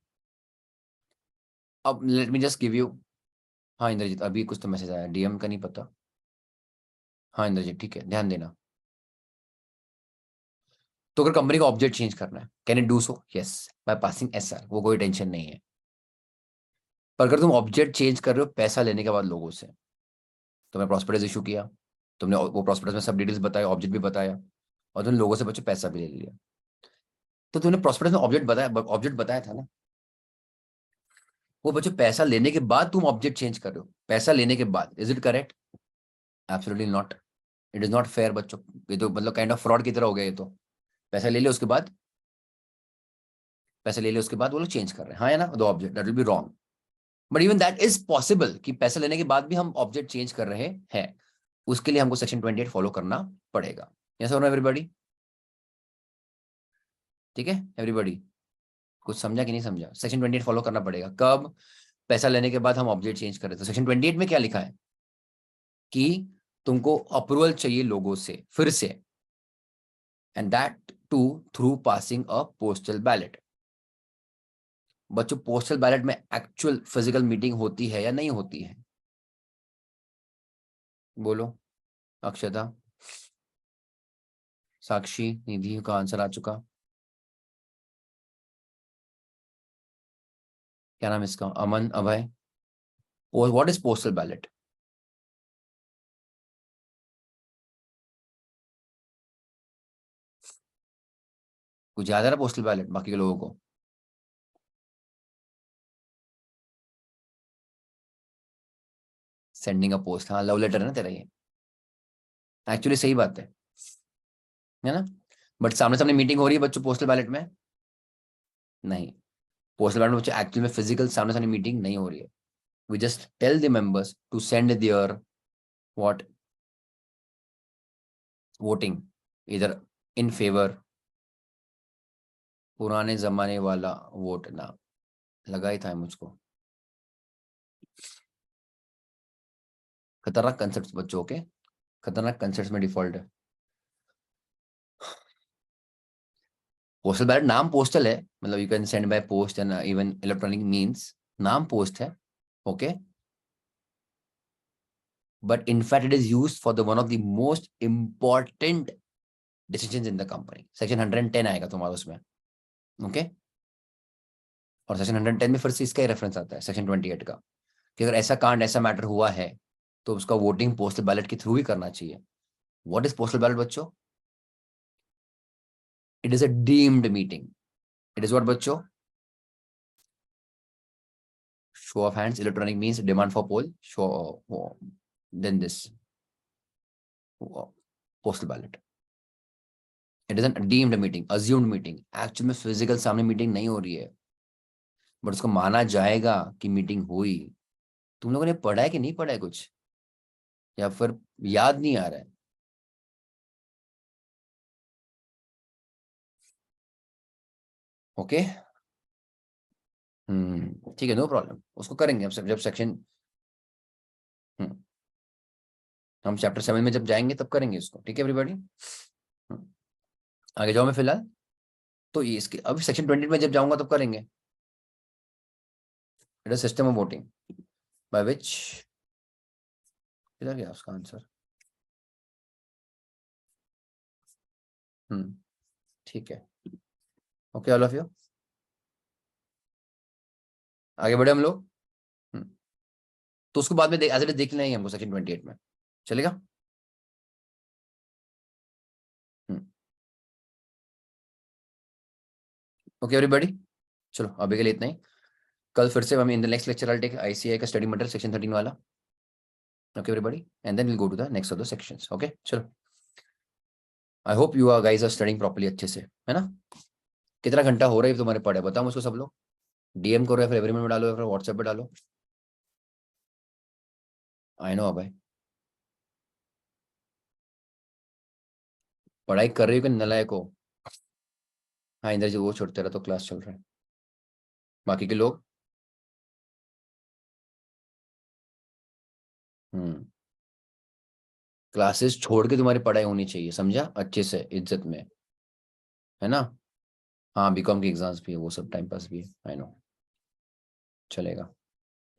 अब let me just give you. हाँ इंद्रजीत, अभी कुछ तो मैसेज आया, डीएम का नहीं पता। हाँ इंद्रजीत ठीक है, ध्यान देना। तो अगर कंपनी का ऑब्जेक्ट चेंज करना है, can it do so? Yes, by passing SR, वो कोई टेंशन नहीं है। पर अगर तुम ऑब्जेक्ट चेंज कर रहे हो पैसा लेने के बाद लोगों से, तुमने प्रॉस्पेक्टस इशू किया, तुमने वो प्रॉस्पेक्टस में सब डिटेल्स बताया, ऑब्जेक्ट भी बताया, और तुमने लोगों से बच्चों पैसा भी ले लिया, तो तुमने प्रॉस्पेक्टस में ऑब्जेक्ट बताया था ना, वो बच्चों पैसा लेने के बाद तुम ऑब्जेक्ट चेंज कर रहे हो, पैसा लेने के बाद, is it correct? Absolutely not, it is not fair बच्चों। ये तो मतलब काइंड ऑफ फ्रॉड की तरह हो गया ये तो। पैसा ले लिया उसके बाद, पैसा ले लिया उसके बाद वो लोग चेंज कर रहे हैं, हाँ या ना, दो object, that will be wrong. But even that is possible कि पैसा लेने के बाद भी हम ऑब्जेक्ट चेंज कर रहे हैं, उसके लिए हमको सेक्शन 28 फॉलो करना पड़ेगा। यस और नो एवरीबॉडी? ठीक है एवरीबॉडी, कुछ समझा कि नहीं समझा? सेक्शन 28 फॉलो करना पड़ेगा कब? पैसा लेने के बाद हम ऑब्जेक्ट चेंज करें। तो सेक्शन 28 में क्या लिखा है कि तुमको अप्रूवल चाहिए लोगों से फिर से, and that too through passing a postal ballot. बच्चों पोस्टल बैलेट में एक्चुअल फिजिकल मीटिंग होती है या नहीं होती है? बोलो। अक्षता, साक्षी, निधि का आंसर आ चुका। क्या नाम है इसका? Aman, Abhay. What is postal ballot? कुछ याद है ना पोस्टल बैलेट बाकी के लोगों को? सेंडिंग अ पोस्ट, हाँ लव लेटर है ना तेरा ये। एक्चुअली सही बात है ना? बट सामने सामने मीटिंग हो रही है बच्चों पोस्टल बैलेट में? नहीं, पोस्टल बैलेट में बच्चों एक्चुअल में फिजिकल सामने सामने मीटिंग नहीं हो रही है। We just tell the members to send their what voting, इधर इन फेवर, पुराने जमाने वाला वोट ना, लगा ही था मुझको। खतरनाक कंसेप्ट बच्चों के, खतरनाक कंसेप्ट में डिफॉल्ट है। पोस्टल बैलेट नाम पोस्टल है, मतलब you can send by post and even electronic means, नाम पोस्ट है, okay. But in fact it is used for the one of the most important decisions in the company। Section 110 आएगा तुम्हारा उसमें, okay. और section 110 में फिर से इसका ही रेफरेंस आता है सेक्शन 28 का, कि अगर ऐसा कांड ऐसा मैटर हुआ है तो उसका वोटिंग पोस्टल बैलेट के थ्रू ही करना चाहिए। व्हाट इज पोस्टल बैलेट बच्चों? It is a deemed meeting. It is what बच्चों? Show of hands, electronic means, demand for poll, show, then this postal ballot. It is an deemed meeting, adjourned meeting, actual में physical सामने meeting नहीं हो रही है, but उसको माना जाएगा कि मीटिंग हुई। तुम लोगों ने पढ़ा है कि नहीं पढ़ा है कुछ, या फिर याद नहीं आ रहा है? ओके, ठीक है, नो प्रॉब्लम, उसको करेंगे हम सब जब सेक्शन, हम चैप्टर 7 में जब जाएंगे तब करेंगे इसको, ठीक है एवरीबॉडी। आगे जाओ मैं फिलहाल, तो ये इसके अभी सेक्शन 20 में जब जाऊंगा तब करेंगे। It is system of voting by which, किधर गया उसका आंसर? ठीक है, ओके ऑल ऑफ यू, आगे बढ़े हम लोग। हम्म, तो उसको बाद में एज इट इज देख लेना ही हमको सेक्शन 28 में, चलेगा? ओके एवरीबॉडी, चलो अभी के लिए इतना ही। कल फिर से हम in the next lecture I take ICI का स्टडी मटेरियल सेक्शन 13 वाला, okay everybody, and then will go to the next of the sections, okay चलो। I hope you are guys are studying properly अच्छे से, है ना? कितना घंटा हो रहा है तुम्हारे पढ़े बताओ मुझको सब लोग, डीएम करो या फिर एवरीवन में डालो या फिर व्हाट्सएप पे डालो। आई नो भाई, पढ़ाई कर रही हो कि नलायक हो? हाँ इंद्र जी, वो छोड़, तेरा तो क्लास चल रहा है, बाकी के लोग? हम्म, क्लासेस छोड़ के तुम्हारी पढ़ाई होनी चाहिए, समझा, अच्छे से इज्जत में, है ना? हाँ बीकॉम की एग्जाम्स भी है, वो सब टाइम पास भी है, आई नो, चलेगा।